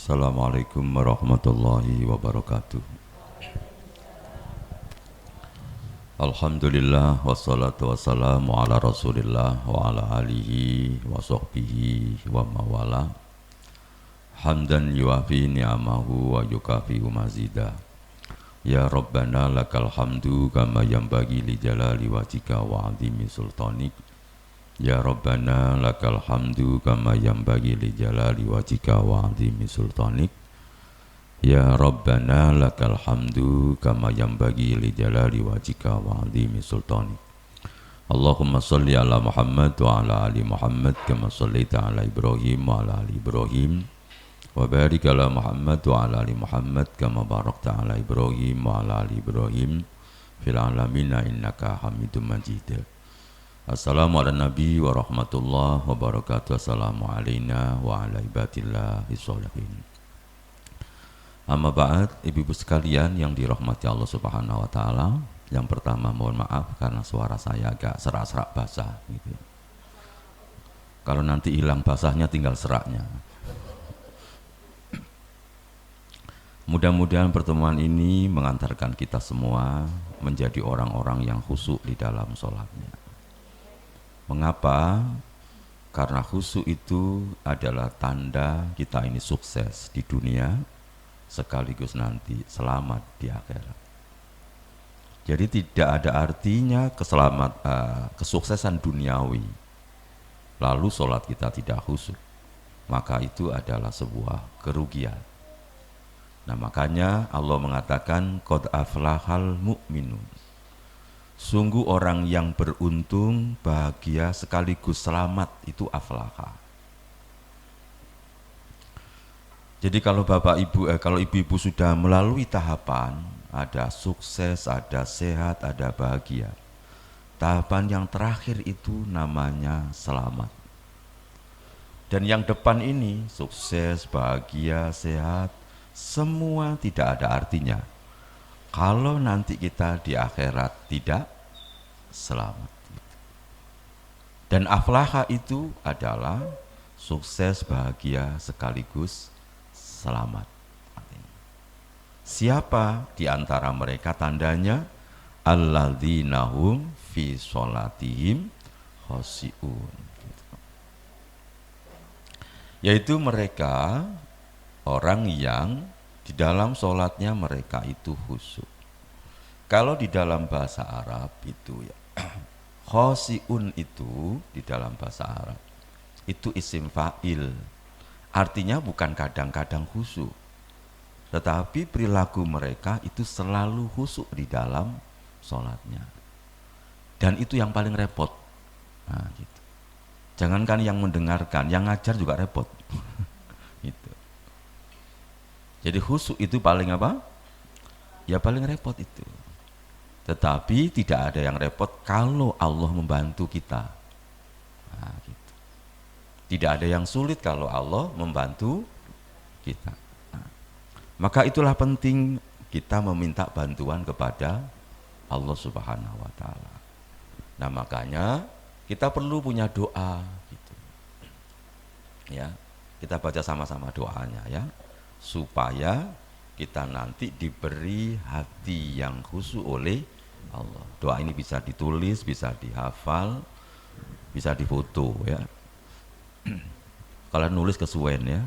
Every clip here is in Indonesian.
Assalamualaikum warahmatullahi wabarakatuh. Alhamdulillah wassalatu wassalamu ala rasulillah wa ala alihi wa sahbihi wa mawala. Hamdan yuafi ni'amahu wa yukafi'u mazida. Ya Rabbana lakal hamdu kama yanbaghi li jalali wajhika wa 'azimi sultanik. Ya Rabbana lakal hamdu kama yanbaghi li jalali wajhika wa 'azimi sultanik. Ya Rabbana lakal hamdu kama yanbaghi li jalali wajhika wa 'azimi sultanik. Allahumma shalli ala Muhammad wa ala ali Muhammad kama shallaita ala Ibrahim wa ala ali Ibrahim wa barik ala Muhammad wa ala ali Muhammad kama barakta ala Ibrahim wa ala ali Ibrahim fil alamin innaka Hamidum Majid. Assalamualaikum warahmatullahi wa rahmatullahi wabarakatuh. Assalamu alaina wa ala ibadillahi sholihin. Amma ba'd, ibu-ibu sekalian yang dirahmati Allah Subhanahu wa taala. Yang pertama mohon maaf karena suara saya agak serak-serak basah gitu. Kalau nanti hilang basahnya tinggal seraknya. Mudah-mudahan pertemuan ini mengantarkan kita semua menjadi orang-orang yang khusyuk di dalam sholatnya. Mengapa? Karena khusyuk itu adalah tanda kita ini sukses di dunia sekaligus nanti selamat di akhirat. Jadi tidak ada artinya kesuksesan duniawi lalu sholat kita tidak khusyuk, maka itu adalah sebuah kerugian. Nah makanya Allah mengatakan qad aflahal mu'minun, sungguh orang yang beruntung, bahagia sekaligus selamat itu aflaha. Jadi kalau Bapak Ibu, kalau ibu-ibu sudah melalui tahapan, ada sukses, ada sehat, ada bahagia. Tahapan yang terakhir itu namanya selamat. Dan yang depan ini, sukses, bahagia, sehat, semua tidak ada artinya kalau nanti kita di akhirat tidak selamat. Dan aflaha itu adalah sukses, bahagia, sekaligus selamat. Siapa di antara mereka tandanya? Alladzina hum fi sholatihim khoshi'un. Yaitu mereka orang yang di dalam sholatnya mereka itu khusyuk. Kalau di dalam bahasa Arab itu ya, khoshi'un itu di dalam bahasa Arab itu isim fa'il. Artinya bukan kadang-kadang khusyuk, tetapi perilaku mereka itu selalu khusyuk di dalam sholatnya. Dan itu yang paling repot. Nah, gitu. Jangankan yang mendengarkan, yang ngajar juga repot. Gitu. Jadi khusyuk itu paling apa? Ya paling repot itu. Tetapi tidak ada yang repot kalau Allah membantu kita. Nah, gitu. Tidak ada yang sulit kalau Allah membantu kita. Nah, maka itulah penting kita meminta bantuan kepada Allah Subhanahu wa taala. Nah, makanya kita perlu punya doa gitu. Ya, kita baca sama-sama doanya ya, supaya kita nanti diberi hati yang khusyuk oleh Allah. Doa ini bisa ditulis, bisa dihafal, bisa difoto ya. Kalau nulis kesuwen ya.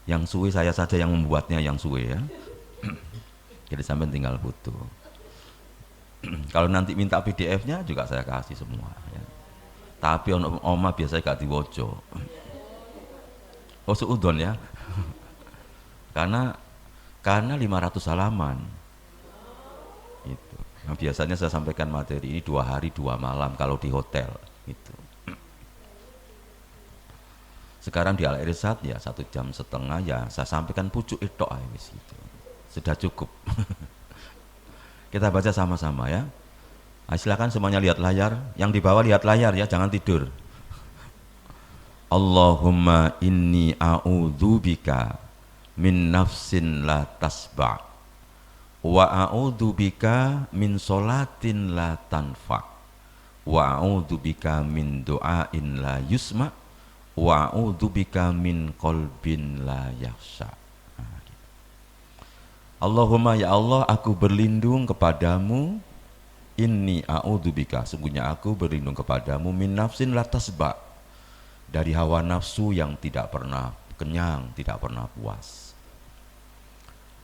Yang suwe saya saja yang membuatnya yang suwe ya. Jadi sampai tinggal foto. Kalau nanti minta PDF-nya juga saya kasih semua ya. Tapi ono oma biasanya gak diwoco. Oh suudon ya. Karena 500 halaman. Itu. Nah, biasanya saya sampaikan materi ini 2 hari 2 malam kalau di hotel gitu. Sekarang di Al-Irsad ya 1,5 jam ya saya sampaikan pucuk itu gitu. Sudah cukup. Kita baca sama-sama ya. Nah, silakan semuanya lihat layar. Yang di bawah lihat layar ya, jangan tidur. Allahumma inni a'udzubika min nafsin la tasba' wa a'udzubika min sholatin la tanfa' wa a'udzubika min du'ain la yusma' wa'udzubika min qalbin la yakhsha. Allahumma ya Allah, aku berlindung kepadamu, inni a'udzubika, sungguhnya aku berlindung kepadamu, min nafsin la tasba, dari hawa nafsu yang tidak pernah kenyang, tidak pernah puas.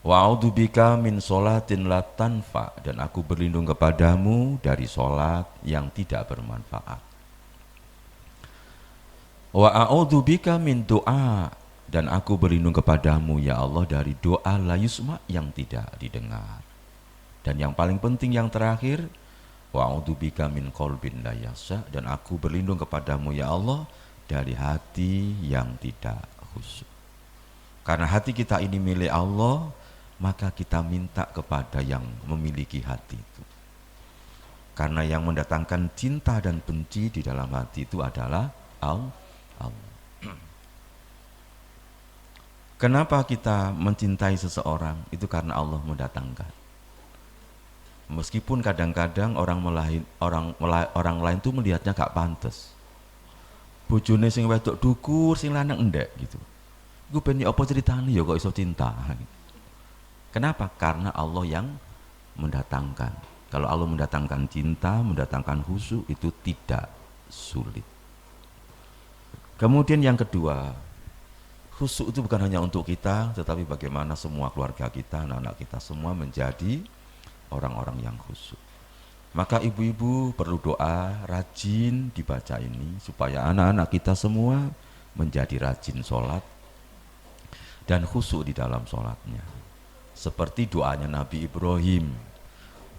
Wa a'udzubika min sholatin la tanfa, dan aku berlindung kepadamu dari sholat yang tidak bermanfaat. Wa a'udzubika min doa, dan aku berlindung kepadamu ya Allah dari doa la yusma, yang tidak didengar. Dan yang paling penting yang terakhir, wa a'udzubika min qalbin la yakhsha, dan aku berlindung kepadamu ya Allah dari hati yang tidak khusyuk. Karena hati kita ini milik Allah, maka kita minta kepada yang memiliki hati itu. Karena yang mendatangkan cinta dan benci di dalam hati itu adalah Allah. Kenapa kita mencintai seseorang? Itu karena Allah mendatangkan. Meskipun kadang-kadang orang lain itu melihatnya gak pantas. Bojone sing wedok dukur, sing lanang endek gitu. Gue pengen apa ceritanya ya kok iso cinta. Kenapa? Karena Allah yang mendatangkan. Kalau Allah mendatangkan cinta, mendatangkan khusyuk, itu tidak sulit. Kemudian yang kedua, khusyuk itu bukan hanya untuk kita, tetapi bagaimana semua keluarga kita, anak-anak kita semua menjadi orang-orang yang khusyuk. Maka ibu-ibu perlu doa, rajin dibaca ini, supaya anak-anak kita semua menjadi rajin sholat dan khusyuk di dalam sholatnya. Seperti doanya Nabi Ibrahim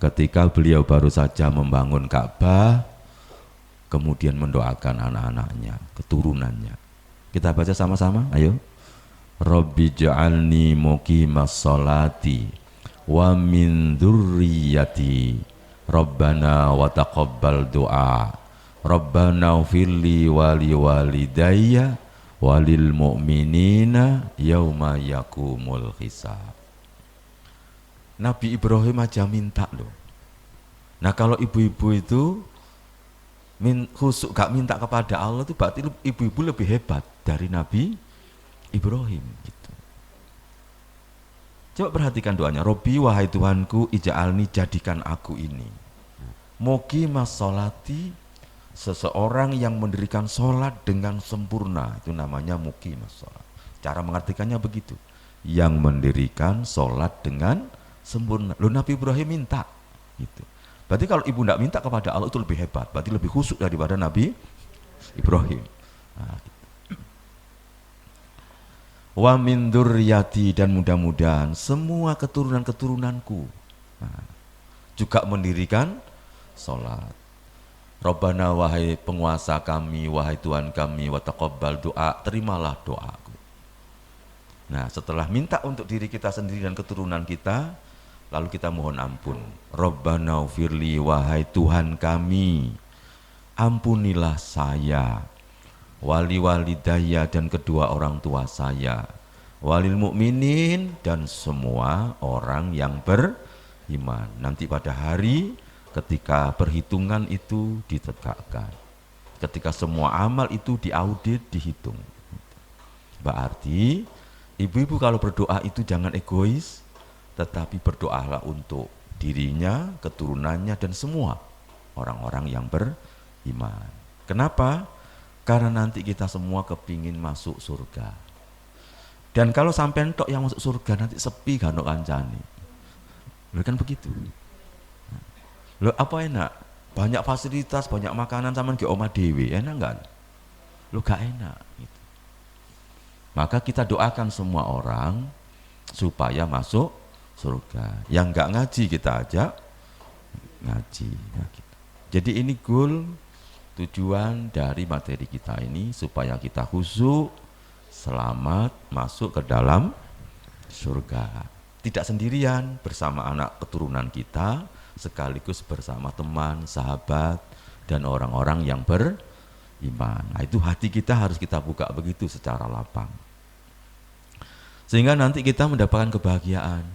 ketika beliau baru saja membangun Ka'bah, kemudian mendoakan anak-anaknya, keturunannya. Kita baca sama-sama, ayo. Rabbi ja'alni muqimas sholati wa min dzurriyyati Rabbana wa taqabbal du'a Rabbana ufirli wali walidayya walil mu'minina yauma yakumul hisab. Nabi Ibrahim aja minta loh. Nah kalau ibu-ibu itu khusyuk gak minta kepada Allah, itu berarti ibu-ibu lebih hebat dari Nabi Ibrahim gitu. Coba perhatikan doanya. Robbi wahai Tuhanku, ija'alni, jadikan aku ini muqimas sholati, seseorang yang mendirikan sholat dengan sempurna, itu namanya muqimas sholat. Cara mengartikannya begitu, yang mendirikan sholat dengan sempurna. Loh Nabi Ibrahim minta gitu. Berarti kalau ibu tidak minta kepada Allah itu lebih hebat, berarti lebih khusyuk daripada Nabi Ibrahim. Nah, gitu. Wa min dzurriyyati, dan mudah-mudahan semua keturunan-keturunanku juga mendirikan sholat. Rabbana, wahai penguasa kami, wahai Tuhan kami, wa taqabbal doa, terimalah doaku. Nah setelah minta untuk diri kita sendiri dan keturunan kita, lalu kita mohon ampun. Rabbana ufirli, wahai Tuhan kami, ampunilah saya, wali walidayya, dan kedua orang tua saya, walil mu'minin, dan semua orang yang beriman. Nanti pada hari ketika perhitungan itu ditegakkan, ketika semua amal itu diaudit, dihitung. Berarti ibu-ibu kalau berdoa itu jangan egois, tetapi berdoalah untuk dirinya, keturunannya, dan semua orang-orang yang beriman. Kenapa? Karena nanti kita semua kepingin masuk surga. Dan kalau sampai entok yang masuk surga nanti sepi kan kancane. Loh kan begitu. Loh apa enak? Banyak fasilitas, banyak makanan sama ke omah dewe, enak enggak? Loh gak enak gitu. Maka kita doakan semua orang supaya masuk surga. Yang enggak ngaji kita ajak ngaji. Nah, gitu. Jadi ini goal, tujuan dari materi kita ini supaya kita khusyuk, selamat masuk ke dalam surga. Tidak sendirian, bersama anak keturunan kita, sekaligus bersama teman, sahabat, dan orang-orang yang beriman. Nah, itu hati kita harus kita buka begitu secara lapang. Sehingga nanti kita mendapatkan kebahagiaan.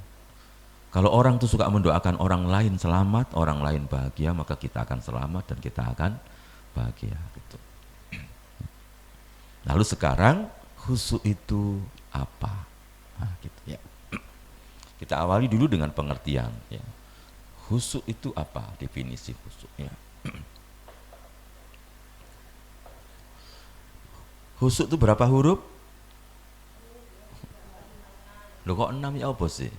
Kalau orang itu suka mendoakan orang lain selamat, orang lain bahagia, maka kita akan selamat dan kita akan bahagia. Gitu. Lalu sekarang khusyuk itu apa? Nah, gitu ya. Kita awali dulu dengan pengertian ya. Khusyuk itu apa? Definisi khusyuk ya. Khusyuk itu berapa huruf? Loh kok 6 ya apa sih?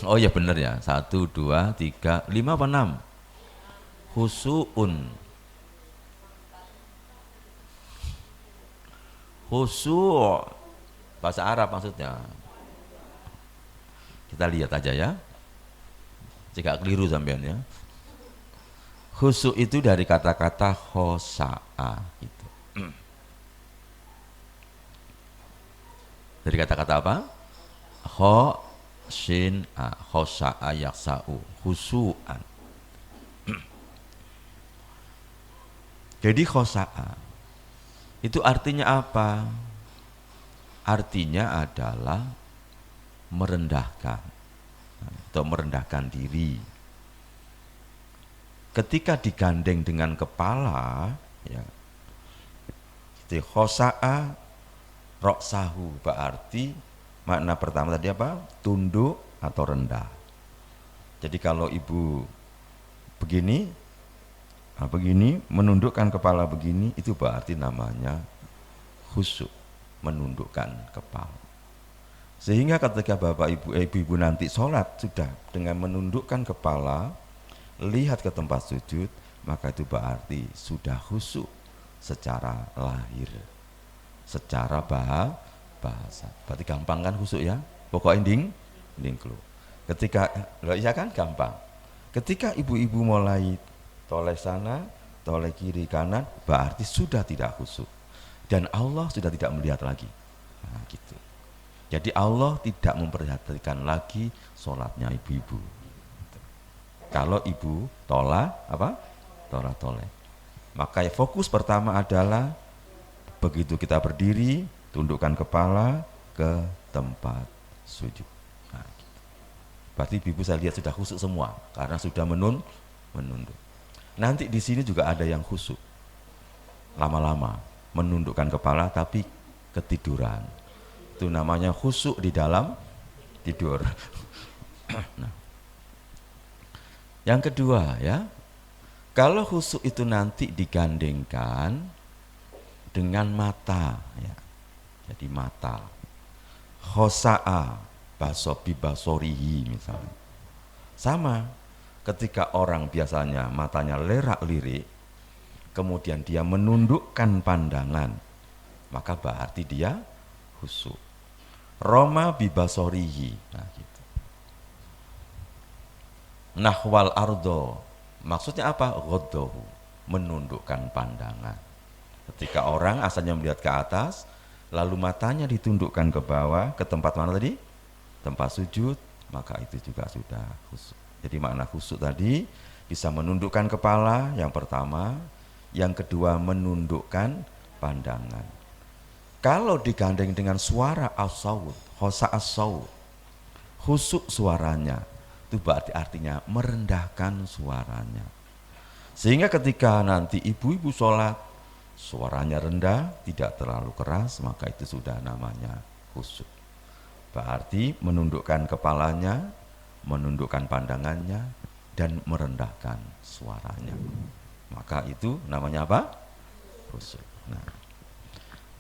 Oh ya bener ya, 1, 2, 3, 5 apa 6? Khusyukun. Khusyuk bahasa Arab maksudnya. Kita lihat aja ya, jika keliru sampean ya. Khusyuk itu dari kata-kata khosa'a gitu. Dari kata-kata apa? Shin a, khosa'a yaksa'u, khusyu'an. Jadi khosa'a itu artinya apa? Artinya adalah merendahkan atau merendahkan diri. Ketika digandeng dengan kepala, ya, itu khosa'a roksahu, berarti makna pertama tadi apa? Tunduk atau rendah. Jadi kalau ibu begini, begini, menundukkan kepala begini, itu berarti namanya khusyuk, menundukkan kepala. Sehingga ketika bapak ibu nanti sholat sudah dengan menundukkan kepala, lihat ke tempat sujud, maka itu berarti sudah khusyuk secara lahir, secara bahasa. Berarti gampang kan khusyuk ya? Pokok ending kelu. Ketika, iya kan gampang. Ketika ibu-ibu mulai toleh sana, toleh kiri kanan, berarti sudah tidak khusyuk. Dan Allah sudah tidak melihat lagi. Nah, gitu. Jadi Allah tidak memperhatikan lagi sholatnya ibu-ibu. Kalau ibu tolah apa? Toleh. Maka fokus pertama adalah begitu kita berdiri, tundukkan kepala ke tempat sujud. Nah, gitu. Berarti ibu saya lihat sudah khusyuk semua karena sudah menunduk. Nanti di sini juga ada yang khusyuk. Lama-lama menundukkan kepala tapi ketiduran. Itu namanya khusyuk di dalam tidur. Nah. Yang kedua ya, kalau khusyuk itu nanti digandengkan dengan mata ya. Jadi mata. Khosa'a basobi basorihi misalnya. Sama ketika orang biasanya matanya lerak-lirik, kemudian dia menundukkan pandangan, maka berarti dia khusyuk. Roma bibasorihi. Nah gitu. Nahwal ardo. Maksudnya apa? Ghaddahu, menundukkan pandangan. Ketika orang asalnya melihat ke atas, lalu matanya ditundukkan ke bawah, ke tempat mana tadi? Tempat sujud, maka itu juga sudah khusyuk. Jadi makna khusyuk tadi bisa menundukkan kepala yang pertama, yang kedua menundukkan pandangan. Kalau digandeng dengan suara as-saut, khosa as-saut, khusyuk suaranya, itu berarti artinya merendahkan suaranya. Sehingga ketika nanti ibu-ibu sholat, suaranya rendah, tidak terlalu keras, maka itu sudah namanya khusyuk. Berarti menundukkan kepalanya, menundukkan pandangannya, dan merendahkan suaranya. Maka itu namanya apa? Khusyuk. Nah,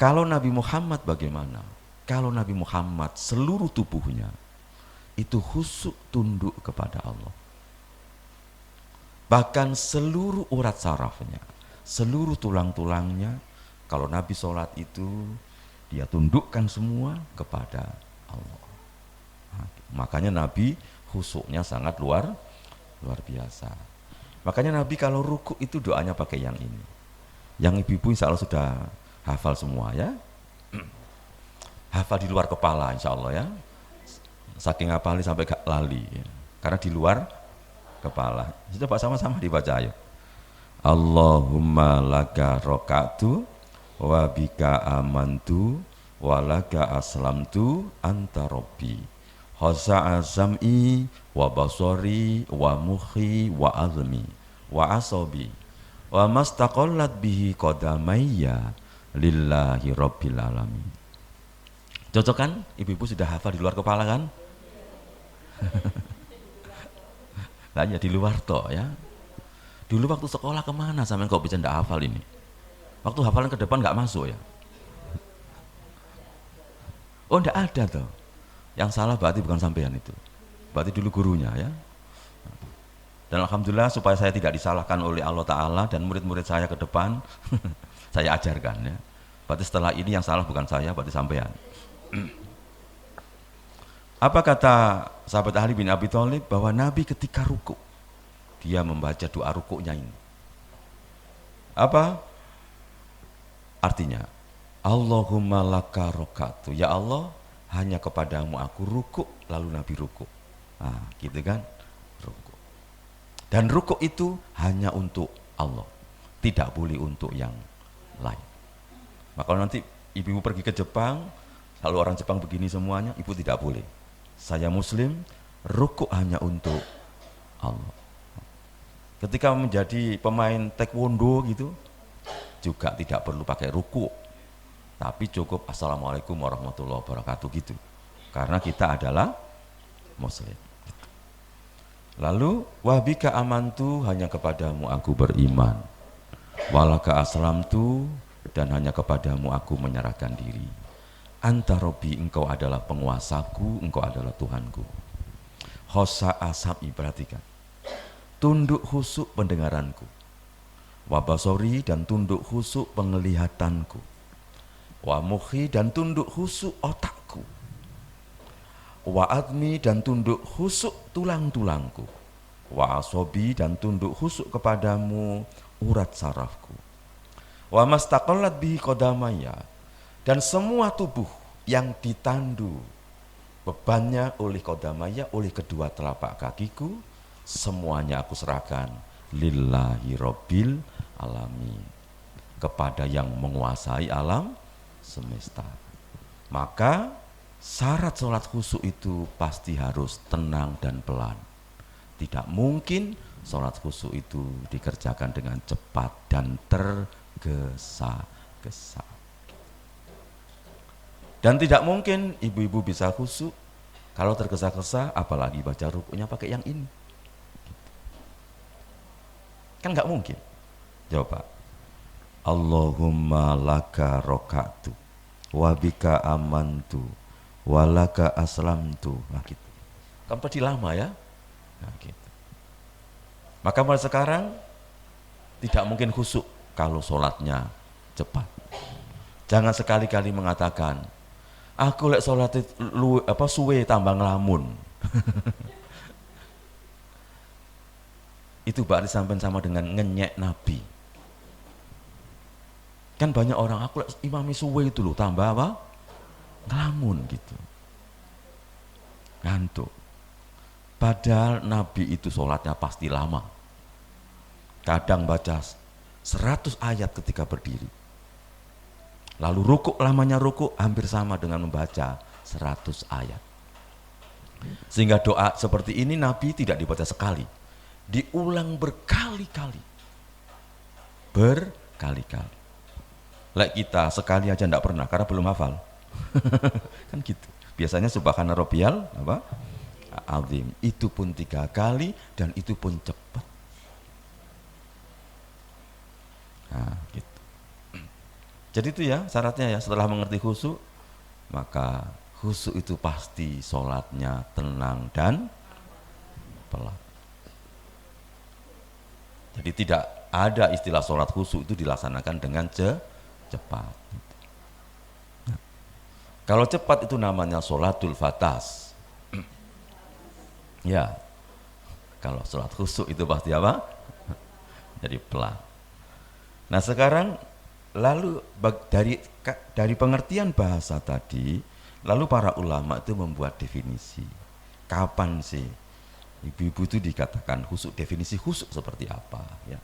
kalau Nabi Muhammad bagaimana? Kalau Nabi Muhammad seluruh tubuhnya itu khusyuk tunduk kepada Allah. Bahkan seluruh urat sarafnya, seluruh tulang-tulangnya, kalau Nabi sholat itu dia tundukkan semua kepada Allah. Nah, makanya Nabi khusyuknya sangat luar biasa. Makanya Nabi kalau ruku itu doanya pakai yang ini. Yang ibu-ibu insya Allah sudah hafal semua ya. Hafal di luar kepala insya Allah ya. Saking hafalnya sampai gak lali ya. Karena di luar kepala. Coba sama-sama dibaca ayo. Allahumma laka roka'tu wa bika amantu wa laka aslamtu anta rabbi khosa'a sam'i wa basori wa mukhi wa azmi wa asobi wa mastaqallat bihi qadamayya lillahi rabbil alamin. Cocok kan? Ibu-ibu sudah hafal di luar kepala kan? Lah ya di luar toh ya. Dulu waktu sekolah kemana sampai kok bisa ndak hafal ini? Waktu hafalan ke depan nggak masuk ya? Oh ndak ada toh. Yang salah berarti bukan sampean itu. Berarti dulu gurunya ya. Dan alhamdulillah supaya saya tidak disalahkan oleh Allah Ta'ala dan murid-murid saya ke depan, saya ajarkan ya. Berarti setelah ini yang salah bukan saya, berarti sampean. Apa kata sahabat Ali bin Abi Thalib? Bahwa Nabi ketika ruku, dia membaca doa rukuknya ini. Apa artinya? Allahumma laka rokatu. Ya Allah, hanya kepadamu aku ruku, lalu Nabi ruku. Nah, gitu kan? Ruku. Dan ruku itu hanya untuk Allah, tidak boleh untuk yang lain. Maka kalau nanti ibu pergi ke Jepang, lalu orang Jepang begini semuanya, ibu tidak boleh. Saya Muslim, ruku hanya untuk Allah. Ketika menjadi pemain taekwondo gitu, juga tidak perlu pakai ruku, tapi cukup assalamualaikum warahmatullahi wabarakatuh gitu, karena kita adalah Muslim. Lalu wabika amantu, hanya kepadamu aku beriman, walaka aslamtu, dan hanya kepadamu aku menyerahkan diri. Anta Robbi, engkau adalah penguasaku, engkau adalah Tuhanku. Hosa asab, perhatikan, tunduk khusuk pendengaranku, wabasori, dan tunduk khusuk penglihatanku, wa mukhi, dan tunduk khusuk otakku, wa admi, dan tunduk khusuk tulang-tulangku, wa asobi, dan tunduk khusuk kepadamu urat sarafku, wa mastaqallat bihi qadamaya, dan semua tubuh yang ditandu bebannya oleh qadamaya, oleh kedua telapak kakiku, semuanya aku serahkan lillahi rabbil alamin, kepada yang menguasai alam semesta. Maka syarat sholat khusyuk itu pasti harus tenang dan pelan. Tidak mungkin sholat khusyuk itu dikerjakan dengan cepat dan tergesa-gesa. Dan tidak mungkin ibu-ibu bisa khusyuk kalau tergesa-gesa, apalagi baca rukuknya pakai yang ini. Kan nggak mungkin. Coba. Allahumma laka roka'tu wabika amantu walaka aslamtu. Nah gitu. Kan pasti lama ya. Nah gitu. Maka mulai sekarang tidak mungkin khusyuk kalau sholatnya cepat. Jangan sekali-kali mengatakan, aku lek sholat suwe tambah ngelamun. Itu berarti sampai sama dengan ngenyek Nabi. Kan banyak orang, aku lek imami suwe itu loh tambah apa? Ngelamun gitu. Ngantuk. Padahal Nabi itu sholatnya pasti lama. Kadang baca 100 ayat ketika berdiri. Lalu rukuk, lamanya rukuk hampir sama dengan membaca 100 ayat. Sehingga doa seperti ini Nabi tidak dibaca sekali, diulang berkali-kali. Berkali-kali. Like kita sekali aja enggak pernah karena belum hafal. Kan gitu. Biasanya subhana rabbiyal apa? Azim. Itu pun 3 kali dan itu pun cepat. Nah, gitu. Jadi itu ya syaratnya ya, setelah mengerti khusyuk, maka khusyuk itu pasti sholatnya tenang dan pelan. Jadi tidak ada istilah sholat khusyuk itu dilaksanakan dengan cepat. Nah, kalau cepat itu namanya sholatul fatas. Ya, kalau sholat khusyuk itu pasti apa? Jadi pelan. Nah sekarang lalu dari pengertian bahasa tadi, lalu para ulama itu membuat definisi. Kapan sih ibu-ibu itu dikatakan khusyuk? Definisi khusyuk seperti apa? Ya.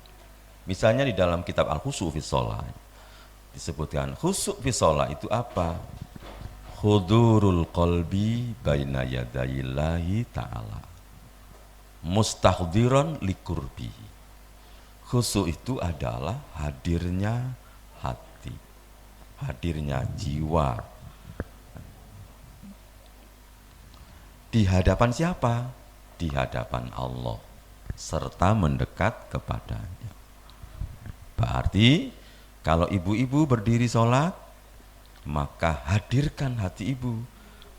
Misalnya di dalam kitab Al-Khusyuk fi Shalah disebutkan khusyuk fi Shalah itu apa? Hudurul qalbi baina yadayillahi ta'ala mustahdiran likurbihi. Khusyuk itu adalah hadirnya hati hadirnya jiwa. Di hadapan siapa? Di hadapan Allah, serta mendekat kepadanya. Berarti kalau ibu-ibu berdiri sholat, maka hadirkan hati ibu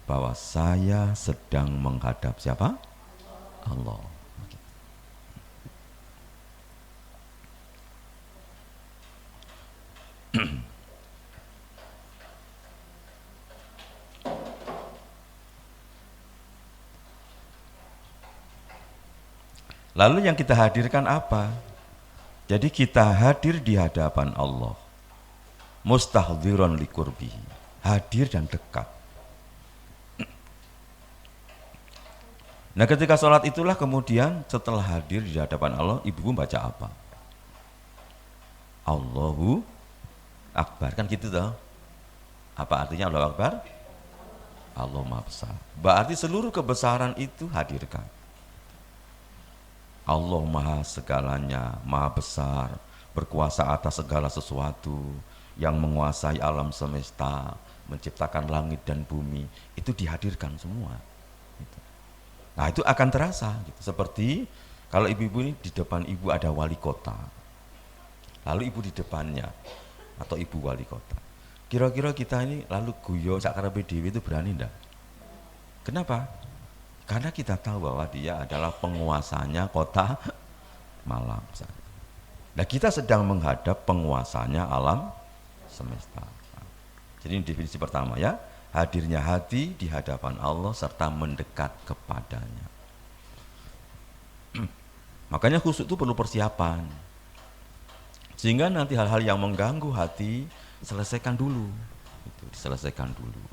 bahwa saya sedang menghadap siapa? Allah. Lalu yang kita hadirkan apa? Jadi kita hadir di hadapan Allah, mustahdziran liqurbihi, hadir dan dekat. Nah ketika sholat itulah kemudian setelah hadir di hadapan Allah, ibu baca apa? Allahu Akbar, kan gitu toh? Apa artinya Allahu Akbar? Allah Maha Besar. Berarti seluruh kebesaran itu hadirkan. Allah Maha segalanya, Maha besar, berkuasa atas segala sesuatu, yang menguasai alam semesta, menciptakan langit dan bumi, itu dihadirkan semua. Nah itu akan terasa gitu. Seperti kalau ibu-ibu ini di depan ibu ada wali kota, lalu ibu di depannya atau ibu wali kota, kira-kira kita ini lalu guyo sakarepe dhewe itu berani enggak? Kenapa? Karena kita tahu bahwa dia adalah penguasanya kota Malang. Nah kita sedang menghadap penguasanya alam semesta. Jadi ini definisi pertama ya, hadirnya hati di hadapan Allah serta mendekat kepadanya. Makanya khusyuk itu perlu persiapan, sehingga nanti hal-hal yang mengganggu hati selesaikan dulu, diselesaikan dulu.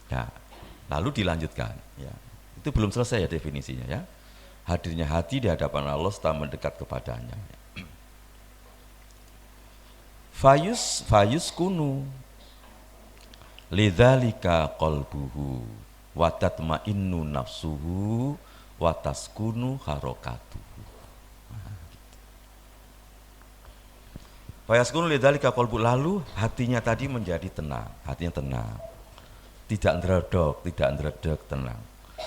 Ya, lalu dilanjutkan. Ya, itu belum selesai ya definisinya ya. Hadirnya hati di hadapan Allah serta mendekat kepadanya. Fayus kunu lidzalika qalbuhu wa tatma'innu nafsuhu wa taskunu harakatuhu. Fayus kunu lidzalika qalbu, lalu hatinya tadi menjadi tenang, hatinya tenang. Tidak ndredeg, tidak ndredeg, tenang.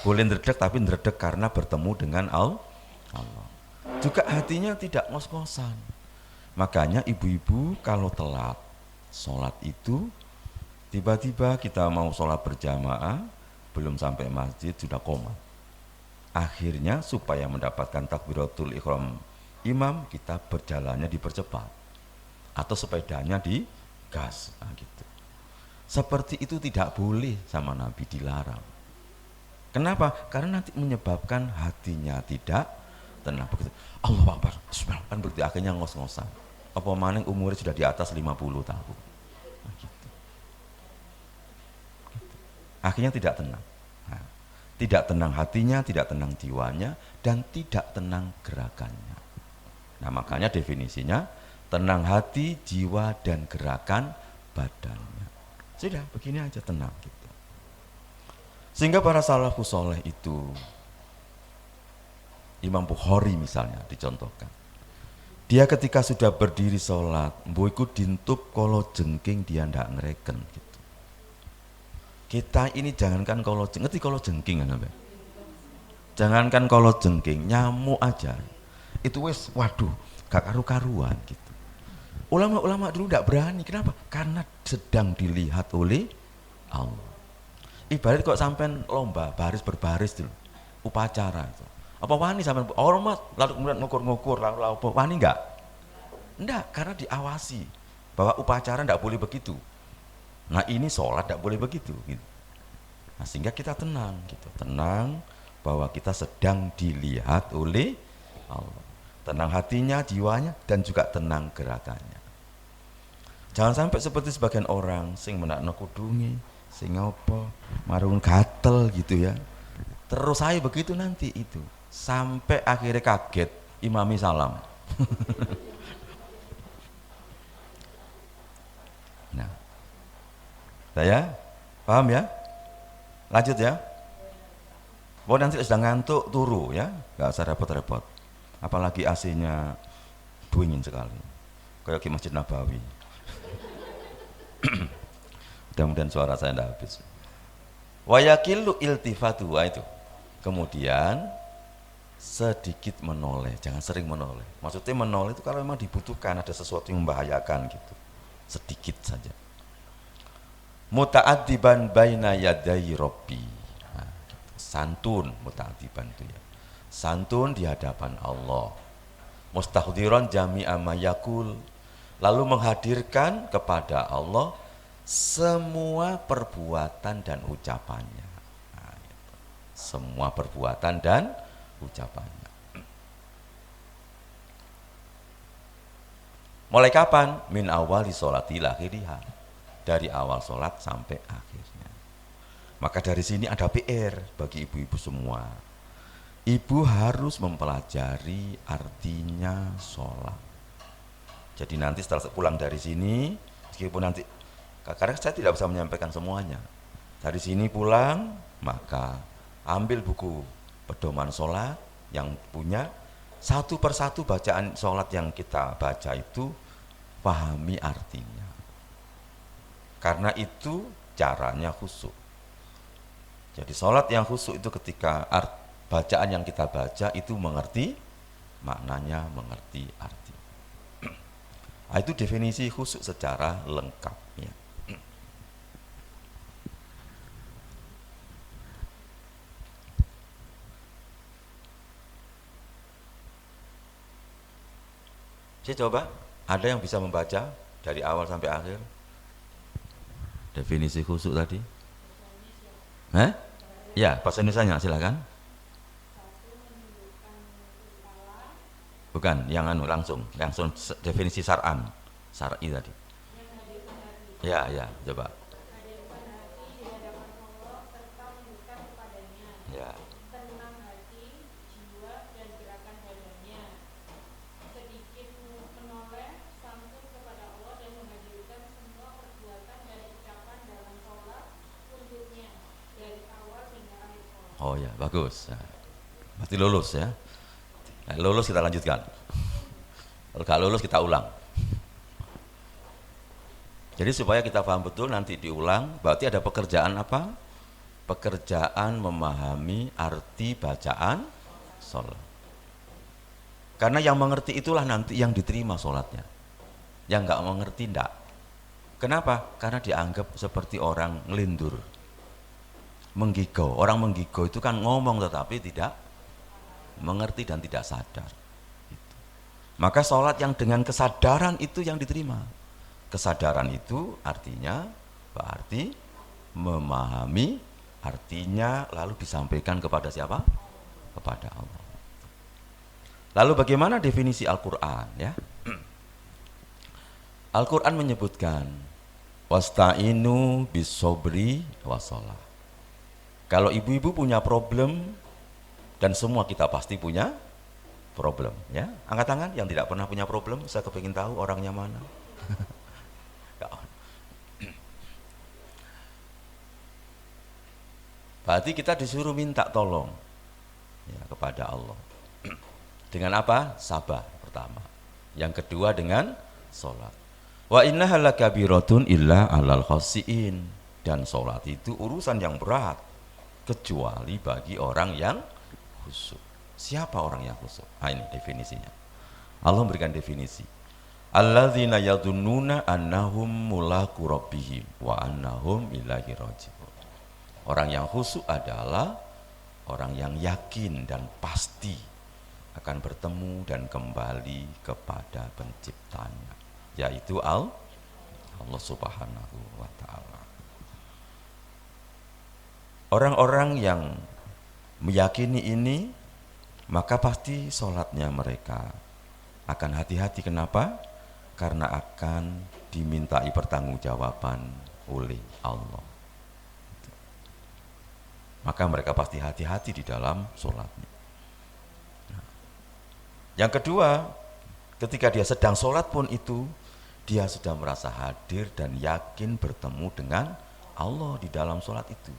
Boleh ndredeg tapi ndredeg karena bertemu dengan Allah. Juga hatinya tidak ngos-ngosan. Makanya ibu-ibu kalau telat sholat itu, tiba-tiba kita mau sholat berjamaah, belum sampai masjid sudah koma. Akhirnya supaya mendapatkan takbiratul ihram imam, kita berjalannya dipercepat atau sepedanya digas, nah gitu. Seperti itu tidak boleh sama Nabi, dilarang. Kenapa? Karena nanti menyebabkan hatinya tidak tenang. Begitu, Allahu Akbar, Bismillah, kan begitu akhirnya ngos-ngosan. Apa maning umurnya sudah di atas 50 tahun. Nah, gitu. Akhirnya tidak tenang. Nah, tidak tenang hatinya, tidak tenang jiwanya, dan tidak tenang gerakannya. Nah makanya definisinya tenang hati, jiwa, dan gerakan badannya. Sudah begini aja, tenang gitu. Sehingga para salafus soleh itu, Imam Bukhari misalnya dicontohkan, dia ketika sudah berdiri sholat, mboiku dintup kalau jengking dia ndak ngereken gitu. Kita ini jangankan kalau ngerti kalau jengking kan, jangankan kalau jengking, nyamuk aja itu wes waduh gak karu-karuan gitu. Ulama-ulama dulu tidak berani, kenapa? Karena sedang dilihat oleh Allah. Ibarat kok sampai lomba baris berbaris dulu, upacara itu. Apa wani sampai hormat lalu kemudian ngukur-ngukur lalu apa wani enggak? Enggak, karena diawasi bahwa upacara enggak boleh begitu. Nah ini sholat enggak boleh begitu gitu. Nah, sehingga kita tenang gitu, tenang bahwa kita sedang dilihat oleh Allah. Tenang hatinya, jiwanya, dan juga tenang gerakannya. Jangan sampai seperti sebagian orang sing menakno kudungi, sing apa, marung gatel gitu ya. Terus saya begitu nanti itu sampai akhirnya kaget imami salam. Nah, saya paham ya? Lanjut ya. Bahwa nanti sedang ngantuk turu ya, nggak usah repot-repot. Apalagi AC-nya dingin sekali. kayak di Masjid Nabawi. Mudah-mudahan suara saya tidak habis. Wa yakillu iltifatu, itu. Kemudian sedikit menoleh, jangan sering menoleh. Maksudnya menoleh itu kalau memang dibutuhkan, ada sesuatu yang membahayakan gitu. Sedikit saja. Muta'adiban baina yadai Rabbi. Nah, santun muta'adiban itu ya. Santun di hadapan Allah. Mustahdiran jami'a ma yakul. Lalu menghadirkan kepada Allah semua perbuatan dan ucapannya. Nah, gitu. Semua perbuatan dan ucapannya. Mulai kapan? Min awali sholati akhiriha. Dari awal sholat sampai akhirnya. Maka dari sini ada PR bagi ibu-ibu semua. Ibu harus mempelajari artinya sholat. Jadi nanti setelah pulang dari sini, meskipun nanti, karena saya tidak bisa menyampaikan semuanya. Dari sini pulang, maka ambil buku pedoman sholat yang punya, satu persatu bacaan sholat yang kita baca itu pahami artinya. Karena itu caranya khusyuk. Jadi sholat yang khusyuk itu ketika bacaan yang kita baca itu mengerti maknanya, mengerti arti. Nah, itu definisi khusyuk secara lengkap ya. Saya coba, ada yang bisa membaca dari awal sampai akhir definisi khusyuk tadi? Ya, bahasa Indonesianya silakan. Bukan, yang langsung definisi syar'i tadi. Ya, coba. Ya. Oh ya, bagus. Nah, berarti lulus ya. Nah, lulus kita lanjutkan. Kalau nggak lulus kita ulang. Jadi supaya kita paham betul nanti diulang, berarti ada pekerjaan apa? Pekerjaan memahami arti bacaan sholat. Karena yang mengerti itulah nanti yang diterima sholatnya. Yang nggak mengerti enggak. Kenapa? Karena dianggap seperti orang ngelindur, menggigau. Orang menggigau itu kan ngomong tetapi tidak mengerti dan tidak sadar. Maka sholat yang dengan kesadaran itu yang diterima. Kesadaran itu artinya berarti memahami artinya lalu disampaikan kepada siapa? Kepada Allah. Lalu bagaimana definisi Al-Quran ya? Al-Quran menyebutkan wasta'inu bisobri wassalah. Kalau ibu-ibu punya problem, dan semua kita pasti punya problem ya. Angkat tangan yang tidak pernah punya problem, saya kepingin tahu orangnya mana. Berarti kita disuruh minta tolong ya, kepada Allah. Dengan apa? Sabar pertama. Yang kedua dengan sholat. Wa innaha lakabiratun illa alal khasiin. Dan sholat itu urusan yang berat kecuali bagi orang yang khusyuk. Siapa orang yang khusyuk? Nah, ini definisinya. Allah memberikan definisi. Alladzina yadhunnuna annahum mulaqu rabbihim wa annahum ilaihi raji'un. Orang yang khusyuk adalah orang yang yakin dan pasti akan bertemu dan kembali kepada penciptanya, yaitu Allah Subhanahu wa ta'ala. Orang-orang yang meyakini ini, maka pasti sholatnya mereka akan hati-hati. Kenapa? Karena akan dimintai pertanggungjawaban oleh Allah. Maka mereka pasti hati-hati di dalam sholatnya. Nah, yang kedua, ketika dia sedang sholat pun itu, dia sudah merasa hadir dan yakin bertemu dengan Allah di dalam sholat itu.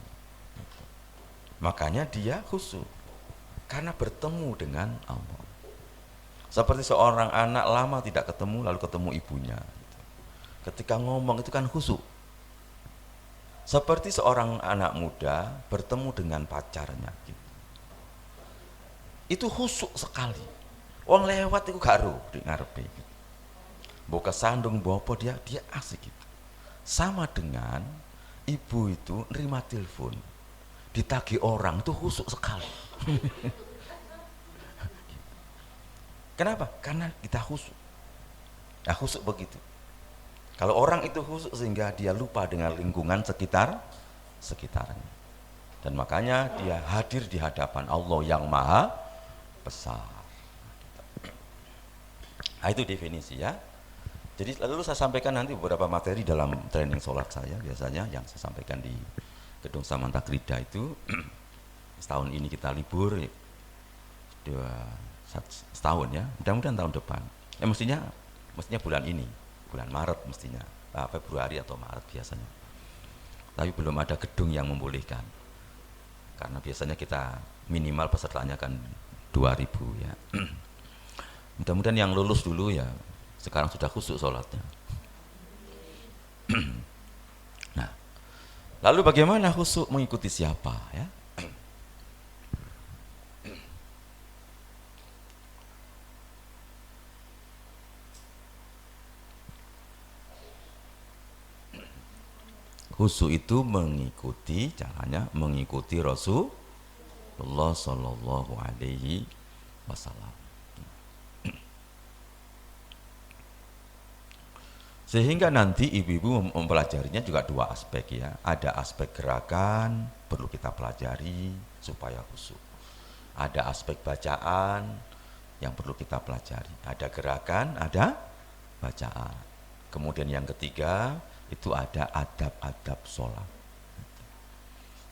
Makanya dia khusyuk karena bertemu dengan Allah. Seperti seorang anak lama tidak ketemu lalu ketemu ibunya. Ketika ngomong itu kan khusyuk. Seperti seorang anak muda bertemu dengan pacarnya. Itu khusyuk sekali. Wong lewat itu gak ro di ngarepe. Mbok kesandung mbok apa dia asik gitu. Sama dengan ibu itu nerima telepon, ditagih orang itu khusyuk sekali. Kenapa? Karena kita khusyuk. Nah, khusyuk begitu. Kalau orang itu khusyuk sehingga dia lupa dengan lingkungan sekitarnya. Dan makanya dia hadir di hadapan Allah yang maha besar. Nah, itu definisi ya. Jadi lalu saya sampaikan nanti beberapa materi dalam training sholat saya biasanya yang saya sampaikan di Gedung Samanta Krida itu. Setahun ini kita libur setahun ya, mudah-mudahan tahun depan mestinya bulan ini, bulan Maret mestinya, Februari atau Maret biasanya, tapi belum ada gedung yang membolehkan karena biasanya kita minimal pesertanya kan 2000 ya. Mudah-mudahan yang lulus dulu ya, sekarang sudah khusyuk sholatnya. Nah, lalu bagaimana khusyuk mengikuti siapa ya? Khusyuk itu mengikuti, caranya mengikuti Rasulullah Sallallahu Alaihi Wasallam. Sehingga nanti ibu-ibu mempelajarinya juga dua aspek ya. Ada aspek gerakan perlu kita pelajari supaya khusyuk. Ada aspek bacaan yang perlu kita pelajari. Ada gerakan, ada bacaan. Kemudian yang ketiga itu ada adab-adab sholat.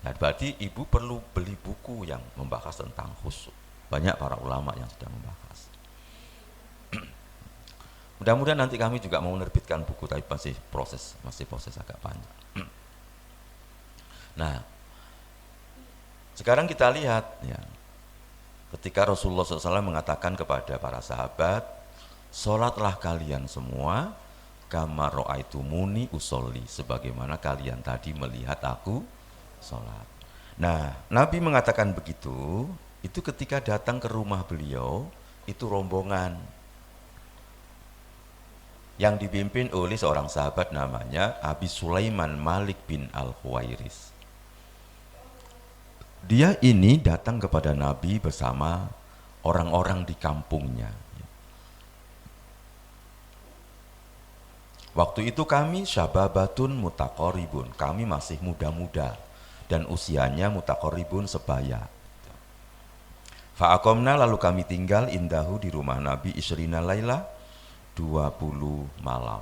Nah, berarti ibu perlu beli buku yang membahas tentang khusyuk. Banyak para ulama yang sudah membahas. Mudah-mudahan nanti kami juga mau menerbitkan buku, tapi masih proses agak panjang. Nah, sekarang kita lihat ya, ketika Rasulullah SAW mengatakan kepada para sahabat, sholatlah kalian semua kama ra'aitumuni usolli, sebagaimana kalian tadi melihat aku sholat. Nah, Nabi mengatakan begitu, itu ketika datang ke rumah beliau, itu rombongan yang dipimpin oleh seorang sahabat namanya Abi Sulaiman Malik bin Al-Khuwairis. Dia ini datang kepada Nabi bersama orang-orang di kampungnya. Waktu itu kami syababatun mutaqoribun, kami masih muda-muda dan usianya mutaqoribun sebaya. Fa'akomna, lalu kami tinggal indahu di rumah Nabi isrina laylah, 20 malam.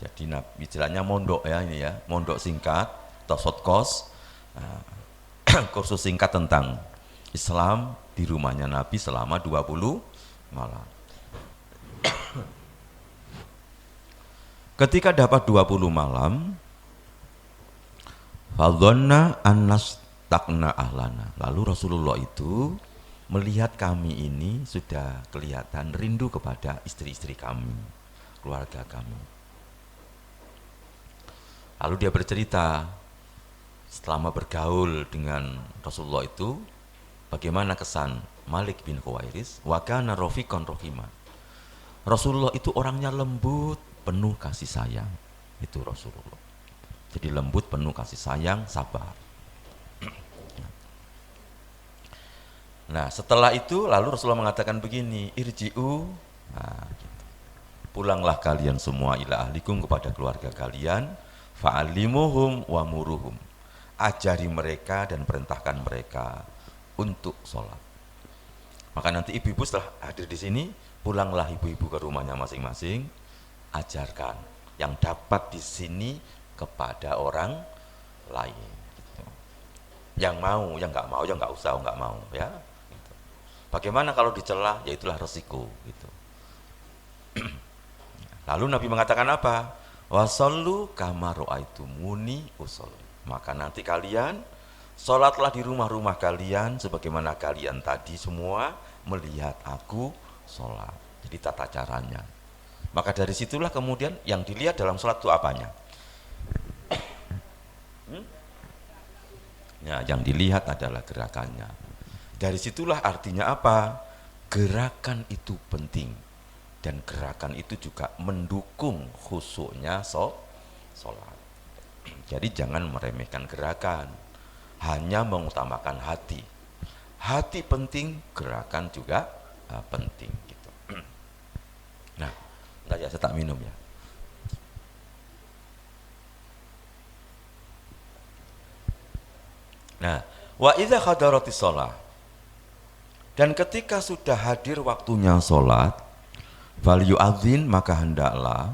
Jadi Nabi istilahnya mondok ya, ini ya, mondok singkat atau shortcourse, kursus singkat tentang Islam di rumahnya Nabi selama 20 malam. Ketika dapat 20 malam, fadhonna annas takna ahlana. Lalu Rasulullah itu melihat kami ini sudah kelihatan rindu kepada istri-istri kami, keluarga kami. Lalu dia bercerita selama bergaul dengan Rasulullah itu bagaimana kesan Malik bin Khuwairis, wa kana rafiqan rahima. Rasulullah itu orangnya lembut, penuh kasih sayang. Itu Rasulullah. Jadi lembut, penuh kasih sayang, sabar. Nah, setelah itu lalu Rasulullah mengatakan begini, irji'u, nah, gitu. Pulanglah kalian semua ila ahlikum, kepada keluarga kalian, fa'alimuhum wa muruhum. Ajari mereka dan perintahkan mereka untuk sholat. Maka nanti ibu-ibu setelah hadir di sini, pulanglah ibu-ibu ke rumahnya masing-masing, ajarkan yang dapat di sini kepada orang lain. Gitu. Yang mau, yang nggak mau, yang nggak usah, nggak mau, ya. Gitu. Bagaimana kalau dicela? Ya itulah resiko. Gitu. Lalu Nabi mengatakan apa? Wasallu kama ra'aitumuni usolli. Maka nanti kalian sholatlah di rumah-rumah kalian sebagaimana kalian tadi semua melihat aku sholat. Jadi tata caranya. Maka dari situlah kemudian yang dilihat dalam sholat itu apanya? Ya, yang dilihat adalah gerakannya. Dari situlah artinya apa? Gerakan itu penting. Dan gerakan itu juga mendukung khusyuknya sholat. Jadi jangan meremehkan gerakan, hanya mengutamakan hati. Hati penting, gerakan juga penting gitu. Nah, saya tak minum ya. Nah, wa idza hadaratis shalah. Dan ketika sudah hadir waktunya sholat, fal yu'adzin, maka hendaklah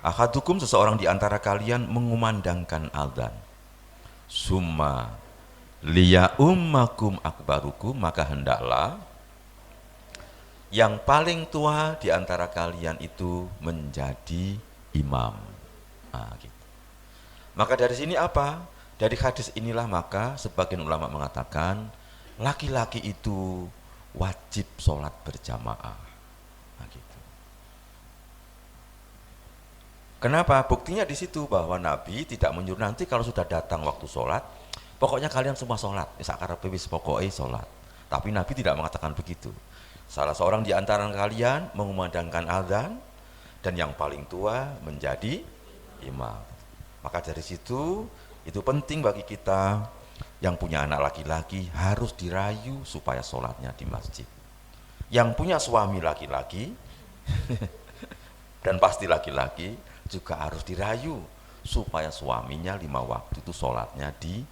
ahadukum, seseorang di antara kalian, mengumandangkan azan. Summa liya ummakum akbarukum, maka hendaklah yang paling tua di antara kalian itu menjadi imam. Nah, gitu. Maka dari sini apa? Dari hadis inilah maka sebagian ulama mengatakan laki-laki itu wajib sholat berjamaah. Nah, gitu. Kenapa? Buktinya di situ bahwa Nabi tidak menyuruh nanti kalau sudah datang waktu sholat, pokoknya kalian semua sholat. Sakarepe wis pokoknya sholat. Tapi Nabi tidak mengatakan begitu. Salah seorang di antara kalian mengumandangkan azan dan yang paling tua menjadi imam. Maka dari situ itu penting bagi kita yang punya anak laki-laki harus dirayu supaya sholatnya di masjid. Yang punya suami laki-laki dan pasti laki-laki juga harus dirayu supaya suaminya 5 waktu itu sholatnya di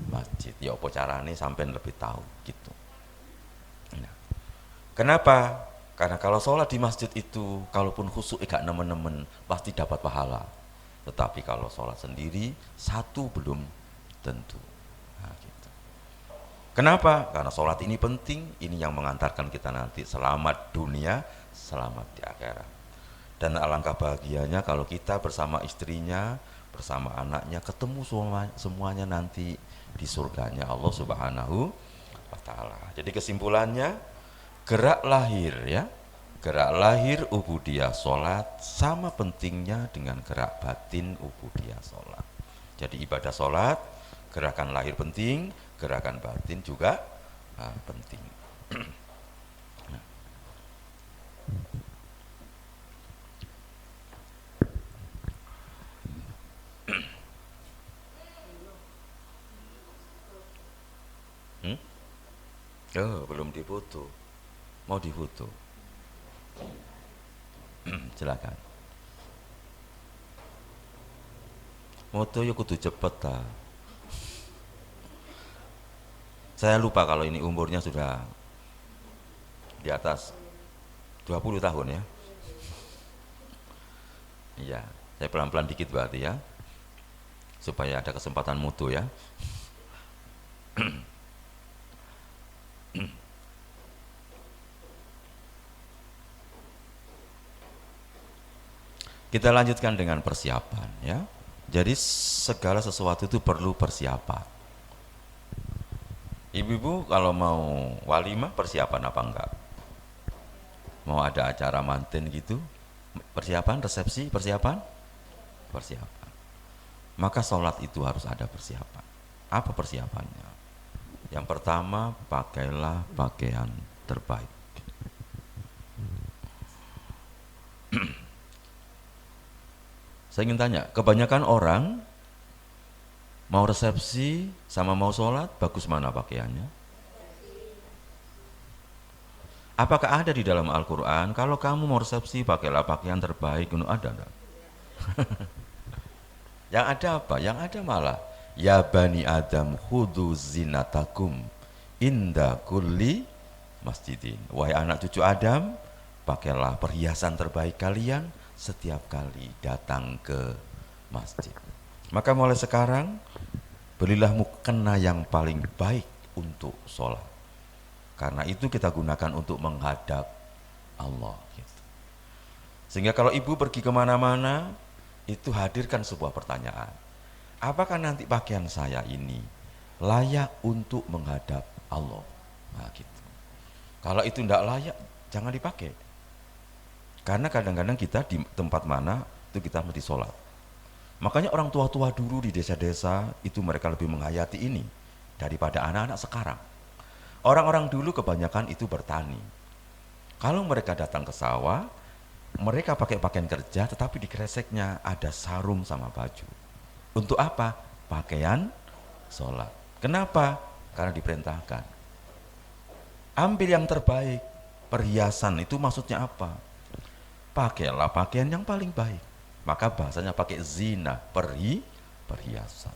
masjid. Ya apa caranya sampai lebih tahu gitu. Nah, kenapa? Karena kalau sholat di masjid itu kalaupun khusyuk gak nemen-nemen pasti dapat pahala. Tetapi kalau sholat sendiri satu belum tentu. Nah, gitu. Kenapa? Karena sholat ini penting, ini yang mengantarkan kita nanti selamat dunia, selamat di akhirat. Dan alangkah bahagianya kalau kita bersama istrinya, bersama anaknya, ketemu semuanya nanti di surganya Allah Subhanahu wa Ta'ala. Jadi kesimpulannya, gerak lahir ya, gerak lahir ubudiyah sholat sama pentingnya dengan gerak batin ubudiyah sholat. Jadi ibadah sholat, gerakan lahir penting, gerakan batin juga penting. Oh, belum difoto. Mau difoto? Silakan. Moto ya kudu cepet ta. Saya lupa kalau ini umurnya sudah di atas 20 tahun ya. Iya, saya pelan-pelan dikit berarti ya. Supaya ada kesempatan mutu ya. Kita lanjutkan dengan persiapan ya. Jadi segala sesuatu itu perlu persiapan. Ibu-ibu kalau mau walimah persiapan apa enggak? Mau ada acara manten gitu? Persiapan, resepsi, persiapan? Persiapan. Maka sholat itu harus ada persiapan. Apa persiapannya? Yang pertama, pakailah pakaian terbaik. Saya ingin tanya, kebanyakan orang mau resepsi sama mau sholat, bagus mana pakaiannya? Apakah ada di dalam Al-Quran, kalau kamu mau resepsi pakailah pakaian terbaik? Ada enggak? Yang ada apa? Yang ada malah, ya bani Adam khudu zinatakum inda kulli masjidin. Wahai anak cucu Adam, pakailah perhiasan terbaik kalian setiap kali datang ke masjid. Maka mulai sekarang belilah mukena yang paling baik untuk sholat. Karena itu kita gunakan untuk menghadap Allah. Gitu. Sehingga kalau ibu pergi kemana-mana, itu hadirkan sebuah pertanyaan. Apakah nanti pakaian saya ini layak untuk menghadap Allah? Nah, gitu. Kalau itu tidak layak, jangan dipakai. Karena kadang-kadang kita di tempat mana itu kita mesti sholat. Makanya orang tua-tua dulu di desa-desa itu mereka lebih menghayati ini daripada anak-anak sekarang. Orang-orang dulu kebanyakan itu bertani. Kalau mereka datang ke sawah, mereka pakai pakaian kerja tetapi di kreseknya ada sarung sama baju. Untuk apa? Pakaian sholat. Kenapa? Karena diperintahkan. Ambil yang terbaik. Perhiasan itu maksudnya apa? Pakailah pakaian yang paling baik. Maka bahasanya pakai zina, perhiasan.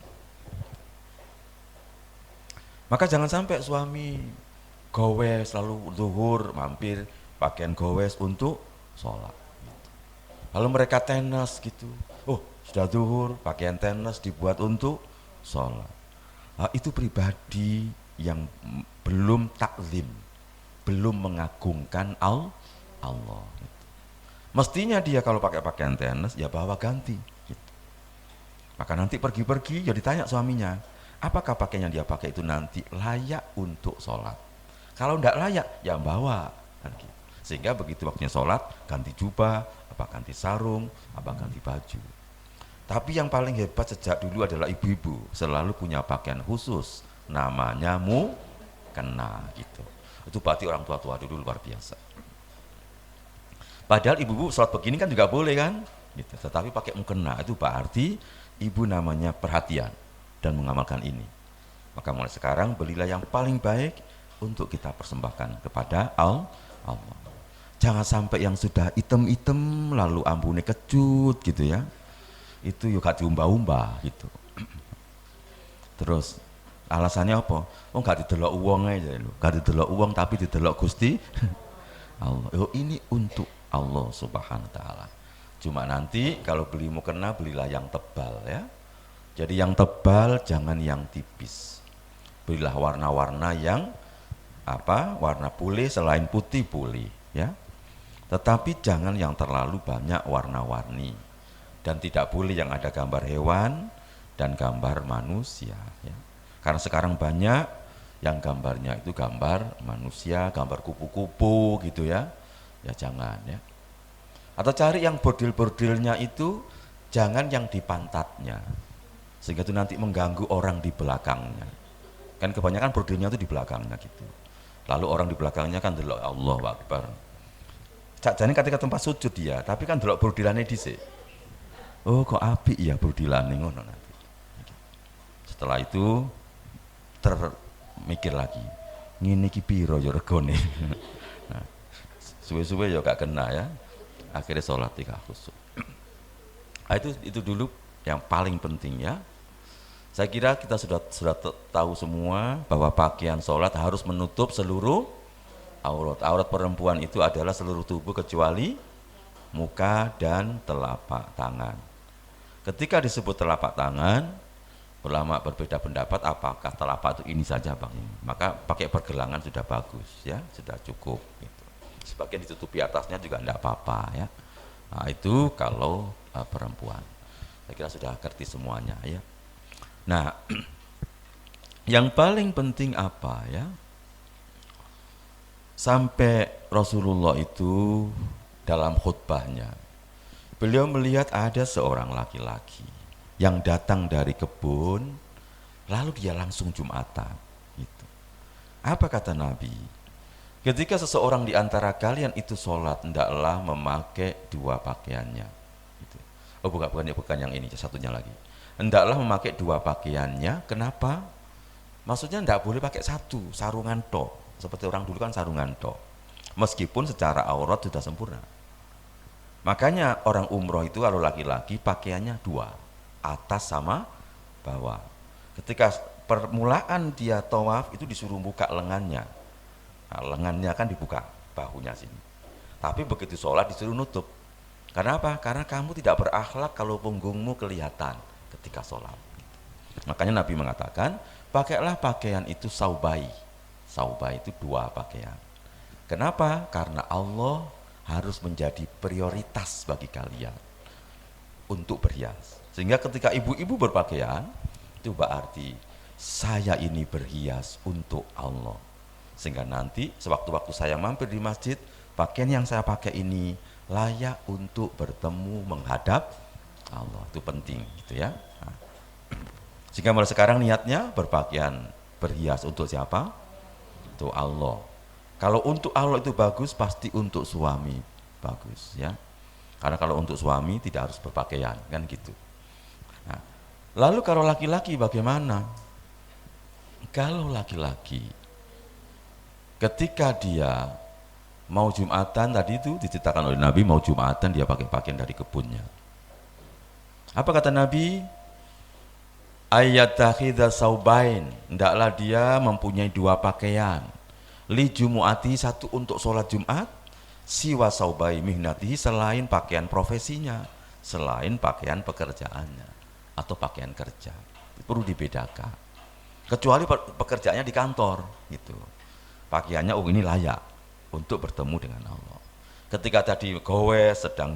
Maka jangan sampai suami gowes lalu zuhur mampir pakaian gowes untuk sholat. Lalu mereka tenis gitu. Oh, sudah zuhur, pakaian tenis dibuat untuk sholat. Nah, itu pribadi yang belum taklim, belum mengagungkan Allah. Mestinya dia kalau pakai pakaian tenis ya bawa ganti. Gitu. Maka nanti pergi-pergi ya ditanya suaminya, apakah pakaian yang dia pakai itu nanti layak untuk sholat? Kalau tidak layak ya bawa. Kan gitu. Sehingga begitu waktunya sholat ganti jubah, apa ganti sarung, apa ganti baju. Tapi yang paling hebat sejak dulu adalah ibu-ibu, selalu punya pakaian khusus, namanya mukena gitu. Itu berarti orang tua-tua dulu luar biasa. Padahal ibu-ibu sholat begini kan juga boleh kan, gitu. Tetapi pakai mukena itu berarti ibu namanya perhatian dan mengamalkan ini. Maka mulai sekarang belilah yang paling baik untuk kita persembahkan kepada Allah. Jangan sampai yang sudah item-item lalu ambune kecut gitu ya. Itu juga diumba-umba gitu. Terus alasannya apa? Oh gak didelok uang aja lho. Gak didelok uang tapi didelok Gusti Allah. Oh ini untuk Allah Subhanahu wa taala. Cuma nanti kalau beli mukena belilah yang tebal ya. Jadi yang tebal jangan yang tipis. Belilah warna-warna yang warna boleh selain putih boleh ya. Tetapi jangan yang terlalu banyak warna-warni. Dan tidak boleh yang ada gambar hewan dan gambar manusia ya. Karena sekarang banyak yang gambarnya itu gambar manusia, gambar kupu-kupu gitu ya. Ya jangan ya. Atau cari yang bordil-bordilnya itu jangan yang di pantatnya. Sehingga itu nanti mengganggu orang di belakangnya. Kan kebanyakan bordilnya itu di belakangnya gitu. Lalu orang di belakangnya kan delok Allahu Akbar. Cak jane ketika tempat sujud dia, tapi kan delok bordilane dhisik. Oh kok apik ya bordilane ngono nanti. Setelah itu termikir lagi. Ngene iki piro ya regane. Nah, suwe-suwe ya gak kena ya. Akhirnya sholat tiga khusyuk. Nah, itu dulu yang paling penting ya. Saya kira kita sudah tahu semua bahwa pakaian sholat harus menutup seluruh aurat. Aurat perempuan itu adalah seluruh tubuh kecuali muka dan telapak tangan. Ketika disebut telapak tangan, ulama berbeda pendapat apakah telapak itu ini saja bang. Maka pakai pergelangan sudah bagus ya, sudah cukup. Gitu. Sebagian ditutupi atasnya juga tidak apa-apa ya. Nah itu kalau perempuan. Saya kira sudah ngerti semuanya ya. Nah, yang paling penting apa ya? Sampai Rasulullah itu dalam khutbahnya, beliau melihat ada seorang laki-laki yang datang dari kebun, lalu dia langsung Jumatan. Gitu. Apa kata Nabi? Ketika seseorang di antara kalian itu sholat, hendaklah memakai dua pakaiannya. Gitu. Oh bukan yang ini, satunya lagi. Hendaklah memakai dua pakaiannya. Kenapa? Maksudnya tidak boleh pakai satu, sarungan tok. Seperti orang dulu kan sarungan tok. Meskipun secara aurat sudah sempurna. Makanya orang umroh itu kalau laki-laki pakaiannya dua, atas sama bawah. Ketika permulaan dia tawaf itu disuruh buka lengannya. Nah, lengannya kan dibuka, bahunya sini. Tapi begitu sholat disuruh nutup. Karena apa? Karena kamu tidak berakhlak kalau punggungmu kelihatan ketika sholat. Makanya Nabi mengatakan, pakailah pakaian itu saubai. Saubai itu dua pakaian. Kenapa? Karena Allah harus menjadi prioritas bagi kalian untuk berhias. Sehingga ketika ibu-ibu berpakaian, itu berarti saya ini berhias untuk Allah. Sehingga nanti sewaktu-waktu saya mampir di masjid, pakaian yang saya pakai ini layak untuk bertemu menghadap Allah. Itu penting gitu ya. Nah, sehingga mulai sekarang niatnya berpakaian berhias untuk siapa? Untuk Allah. Kalau untuk Allah itu bagus, pasti untuk suami bagus ya. Karena kalau untuk suami tidak harus berpakaian kan gitu. Nah, lalu kalau laki-laki bagaimana? Kalau laki-laki ketika dia mau Jumatan, tadi itu diceritakan oleh Nabi, mau Jumatan dia pakai pakaian dari kebunnya. Apa kata Nabi? Ayyatakhidha saubain, hendaklah dia mempunyai dua pakaian. Li jumu'ati, satu untuk sholat Jumat, siwa saubai mihnatihi, selain pakaian profesinya, selain pakaian pekerjaannya atau pakaian kerja. Perlu dibedakan. Kecuali pekerjaannya di kantor gitu. Pakaiannya ini layak untuk bertemu dengan Allah. Ketika tadi sedang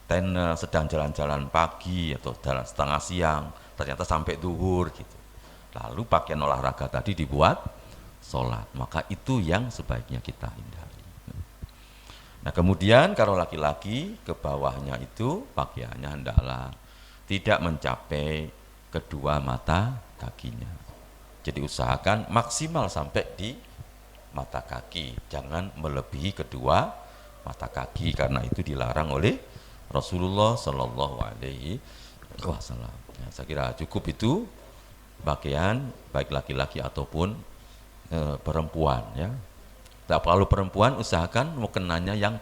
tenis, sedang jalan-jalan pagi atau jalan setengah siang, ternyata sampai zuhur gitu. Lalu pakaian olahraga tadi dibuat sholat, maka itu yang sebaiknya kita hindari. Nah kemudian kalau laki-laki ke bawahnya itu pakaiannya hendaklah tidak mencapai kedua mata kakinya. Jadi usahakan maksimal sampai di mata kaki, jangan melebihi kedua mata kaki, karena itu dilarang oleh Rasulullah Shallallahu Alaihi Wasallam. Ya, saya kira cukup itu pakaian baik laki-laki ataupun perempuan ya. Nah, kalau perempuan usahakan mukenanya yang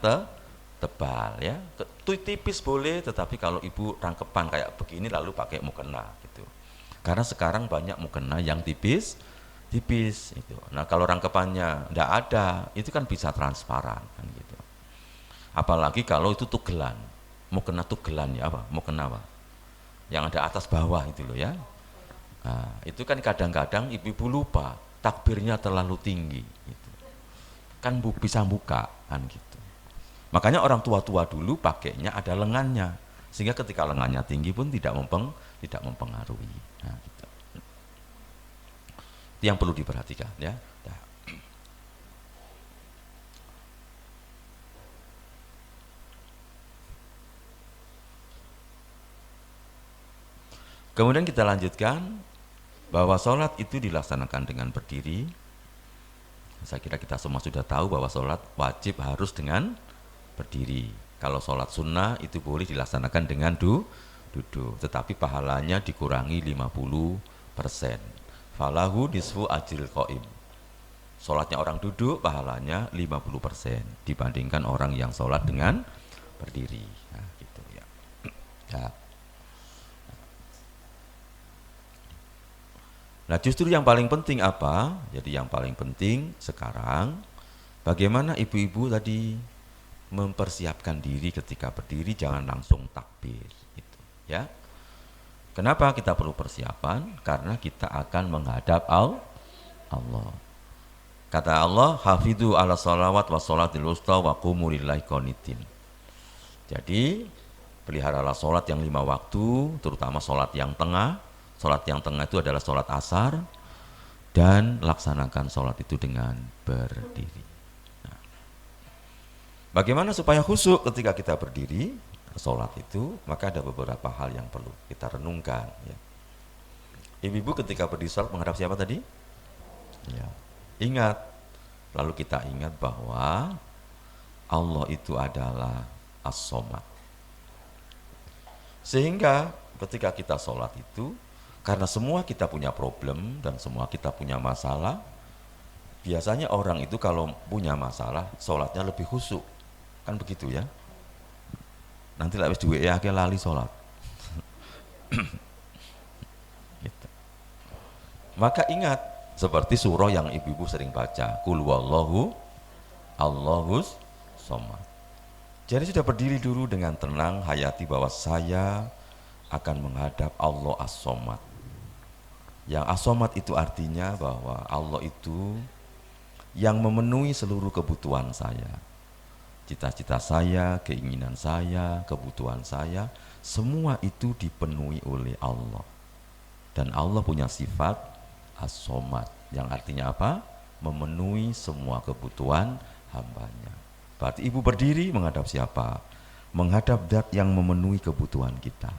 tebal ya. Tipis boleh, tetapi kalau ibu rangkepan kayak begini lalu pakai mukena gitu. Karena sekarang banyak mukena yang tipis itu. Nah, kalau rangkepannya tidak ada, itu kan bisa transparan kan gitu. Apalagi kalau itu tugelan. Mukena tugelan ya apa? Mukena apa? Yang ada atas bawah itu loh ya. Nah, itu kan kadang-kadang ibu-ibu lupa, takbirnya terlalu tinggi gitu. Kan bisa buka kan gitu. Makanya orang tua-tua dulu pakainya ada lengannya, sehingga ketika lengannya tinggi pun tidak mempengaruhi. Nah, gitu. Itu yang perlu diperhatikan ya. Nah. Kemudian kita lanjutkan bahwa sholat itu dilaksanakan dengan berdiri. Saya kira kita semua sudah tahu bahwa sholat wajib harus dengan berdiri. Kalau sholat sunnah itu boleh dilaksanakan dengan duduk, tetapi pahalanya dikurangi 50%. Falahu nisfu ajril qaim. Sholatnya orang duduk pahalanya 50% dibandingkan orang yang sholat dengan berdiri. Nah, gitu ya. Ya. Nah, justru yang paling penting apa? Jadi yang paling penting sekarang bagaimana ibu-ibu tadi mempersiapkan diri ketika berdiri, jangan langsung takbir gitu, ya. Kenapa kita perlu persiapan? Karena kita akan menghadap Allah. Kata Allah, hafidhu ala sholawat wa sholatil wusta wa qumu lillahi qanitin. Jadi peliharalah sholat yang 5 waktu, terutama sholat yang tengah. Sholat yang tengah itu adalah sholat asar, dan laksanakan sholat itu dengan berdiri. Nah, bagaimana supaya khusyuk ketika kita berdiri sholat itu? Maka ada beberapa hal yang perlu kita renungkan ya. Ibu-ibu ketika berdiri sholat menghadap siapa tadi? Ya, ingat, lalu kita ingat bahwa Allah itu adalah As-Somad. Sehingga ketika kita sholat itu, karena semua kita punya problem dan semua kita punya masalah, biasanya orang itu kalau punya masalah sholatnya lebih khusyuk, kan begitu ya. Nanti lewat duwe ya lali sholat. Gitu. Maka ingat, seperti surah yang ibu-ibu sering baca, Qul huwallahu Allahus Somad. Jadi sudah berdiri dulu dengan tenang, hayati bahwa saya akan menghadap Allah As-Somad. Yang As-Somad itu artinya bahwa Allah itu yang memenuhi seluruh kebutuhan saya. Cita-cita saya, keinginan saya, kebutuhan saya, semua itu dipenuhi oleh Allah. Dan Allah punya sifat As-Somad, yang artinya apa? Memenuhi semua kebutuhan hambanya. Berarti ibu berdiri menghadap siapa? Menghadap zat yang memenuhi kebutuhan kita.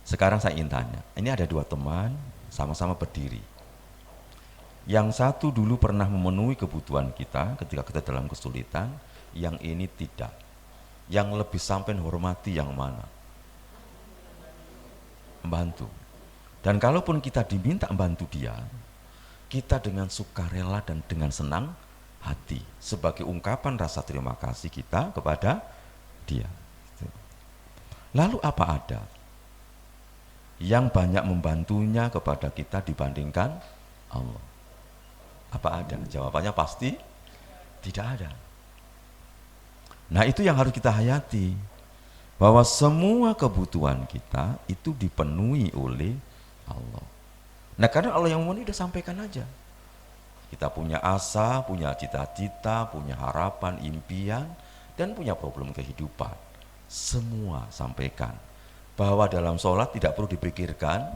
Sekarang saya ingin tanya, ini ada dua teman sama-sama berdiri. Yang satu dulu pernah memenuhi kebutuhan kita ketika kita dalam kesulitan, yang ini tidak. Yang lebih sampai hormati yang mana? Membantu. Dan kalaupun kita diminta membantu dia, kita dengan sukarela dan dengan senang hati sebagai ungkapan rasa terima kasih kita kepada dia. Lalu apa ada yang banyak membantunya kepada kita dibandingkan Allah? Apa ada? Jawabannya pasti tidak ada. Nah, itu yang harus kita hayati, bahwa semua kebutuhan kita itu dipenuhi oleh Allah. Nah, karena Allah yang memenuhi, udah sampaikan aja. Kita punya asa, punya cita-cita, punya harapan, impian, dan punya problem kehidupan. Semua sampaikan. Bahwa dalam sholat tidak perlu dipikirkan,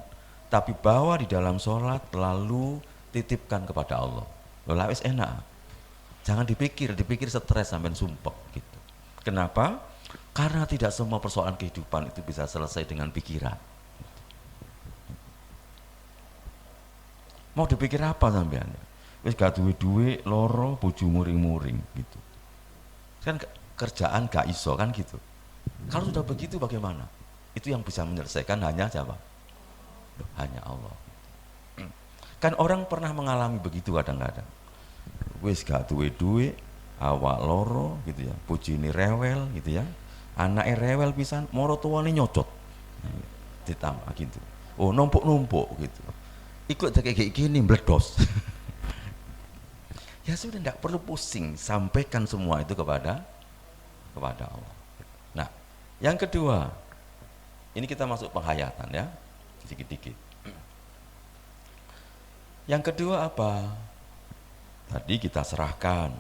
tapi bahwa di dalam sholat lalu titipkan kepada Allah. Loh, wis enak. Jangan dipikir stres sampai sumpek gitu. Kenapa? Karena tidak semua persoalan kehidupan itu bisa selesai dengan pikiran. Mau dipikir apa sampean? Wis gak duwe-duwe, loro, bojo muring-muring gitu. Kan kerjaan gak iso kan gitu. Kalau sudah begitu bagaimana? Itu yang bisa menyelesaikan hanya siapa? Hanya Allah. Kan orang pernah mengalami begitu kadang-kadang. Wis gak duwe-duwe, awak loro gitu ya, bojone rewel gitu ya. Anaknya rewel pisan, moro tuane nyocot. Ditambah gitu. Oh, numpuk-numpuk gitu. Ikut kayak gini meledos. Ya sudah, tidak perlu pusing, sampaikan semua itu kepada Allah. Nah, yang kedua, ini kita masuk penghayatan ya, sedikit-sedikit. Yang kedua apa? Tadi kita serahkan,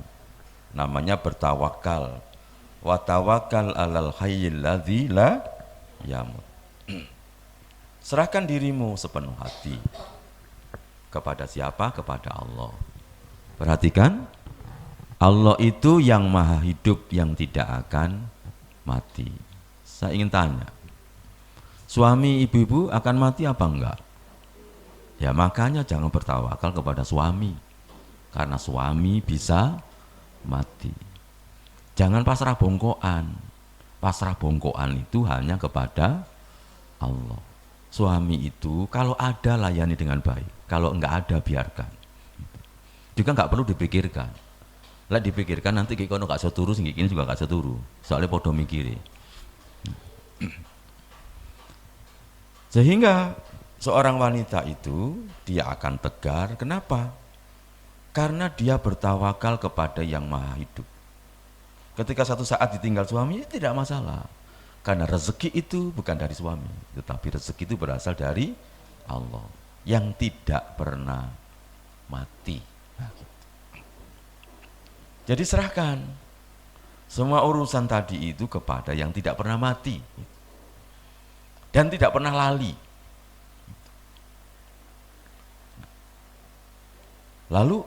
namanya bertawakal. Wa tawakkal 'alal hayyil ladzi la yamut. Serahkan dirimu sepenuh hati. Kepada siapa? Kepada Allah. Perhatikan, Allah itu yang maha hidup, yang tidak akan mati. Saya ingin tanya, suami ibu-ibu akan mati apa enggak? Ya makanya jangan bertawakal kepada suami, karena suami bisa mati. Jangan pasrah bongkoan. Pasrah bongkoan itu hanya kepada Allah. Suami itu kalau ada layani dengan baik, kalau enggak ada biarkan. Juga enggak perlu dipikirkan. Lah dipikirkan nanti kayak kono gak seturu, sing ini juga gak seturu. Soalnya podo mikiri. Sehingga seorang wanita itu dia akan tegar. Kenapa? Karena dia bertawakal kepada yang maha hidup. Ketika satu saat ditinggal suami, tidak masalah. Karena rezeki itu bukan dari suami, tetapi rezeki itu berasal dari Allah yang tidak pernah mati. Nah, gitu. Jadi serahkan semua urusan tadi itu kepada yang tidak pernah mati dan tidak pernah lali. Lalu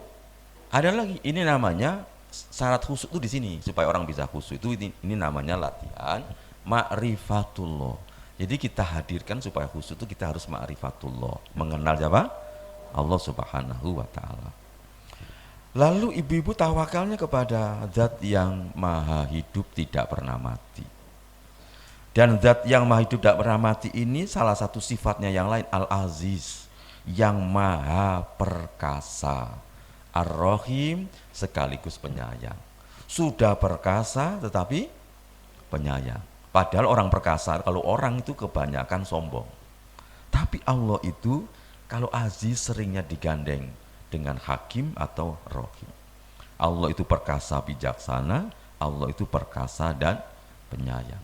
ada lagi, ini namanya syarat khusyuk itu di sini supaya orang bisa khusyuk itu ini namanya latihan ma'rifatullah. Jadi kita hadirkan supaya khusyuk itu kita harus ma'rifatullah, mengenal siapa? Allah Subhanahu wa taala. Lalu ibu-ibu tawakalnya kepada zat yang maha hidup tidak pernah mati. Dan zat yang maha hidup tidak pernah mati ini salah satu sifatnya yang lain, Al-Aziz, yang maha perkasa, Ar-Rahim, sekaligus penyayang. Sudah perkasa tetapi penyayang. Padahal orang perkasa, kalau orang itu kebanyakan sombong. Tapi Allah itu kalau Aziz seringnya digandeng dengan Hakim atau Rahim. Allah itu perkasa bijaksana, Allah itu perkasa dan penyayang.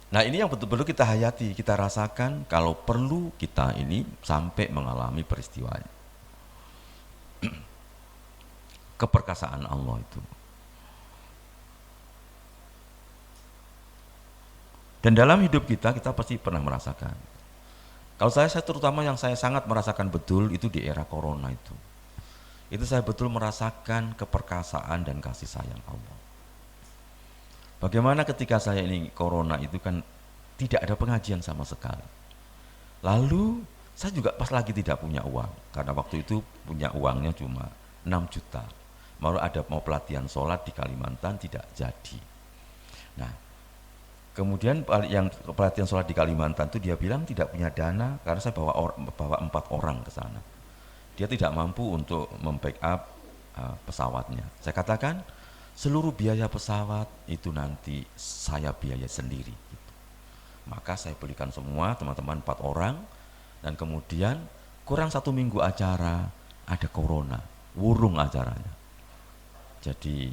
Nah, ini yang betul-betul kita hayati, kita rasakan kalau perlu kita ini sampai mengalami peristiwanya. Keperkasaan Allah itu. Dan dalam hidup kita pasti pernah merasakan. Kalau saya terutama yang saya sangat merasakan betul itu di era corona itu. Itu saya betul merasakan keperkasaan dan kasih sayang Allah. Bagaimana ketika saya ini corona itu kan tidak ada pengajian sama sekali. Lalu saya juga pas lagi tidak punya uang, karena waktu itu punya uangnya cuma 6 juta. Mau pelatihan sholat di Kalimantan tidak jadi. Nah, kemudian yang pelatihan sholat di Kalimantan itu dia bilang tidak punya dana karena saya bawa 4 orang ke sana. Dia tidak mampu untuk membackup pesawatnya. Saya katakan seluruh biaya pesawat itu nanti saya biaya sendiri gitu. Maka saya belikan semua teman-teman 4 orang, dan kemudian kurang 1 minggu acara ada corona, wurung acaranya. Jadi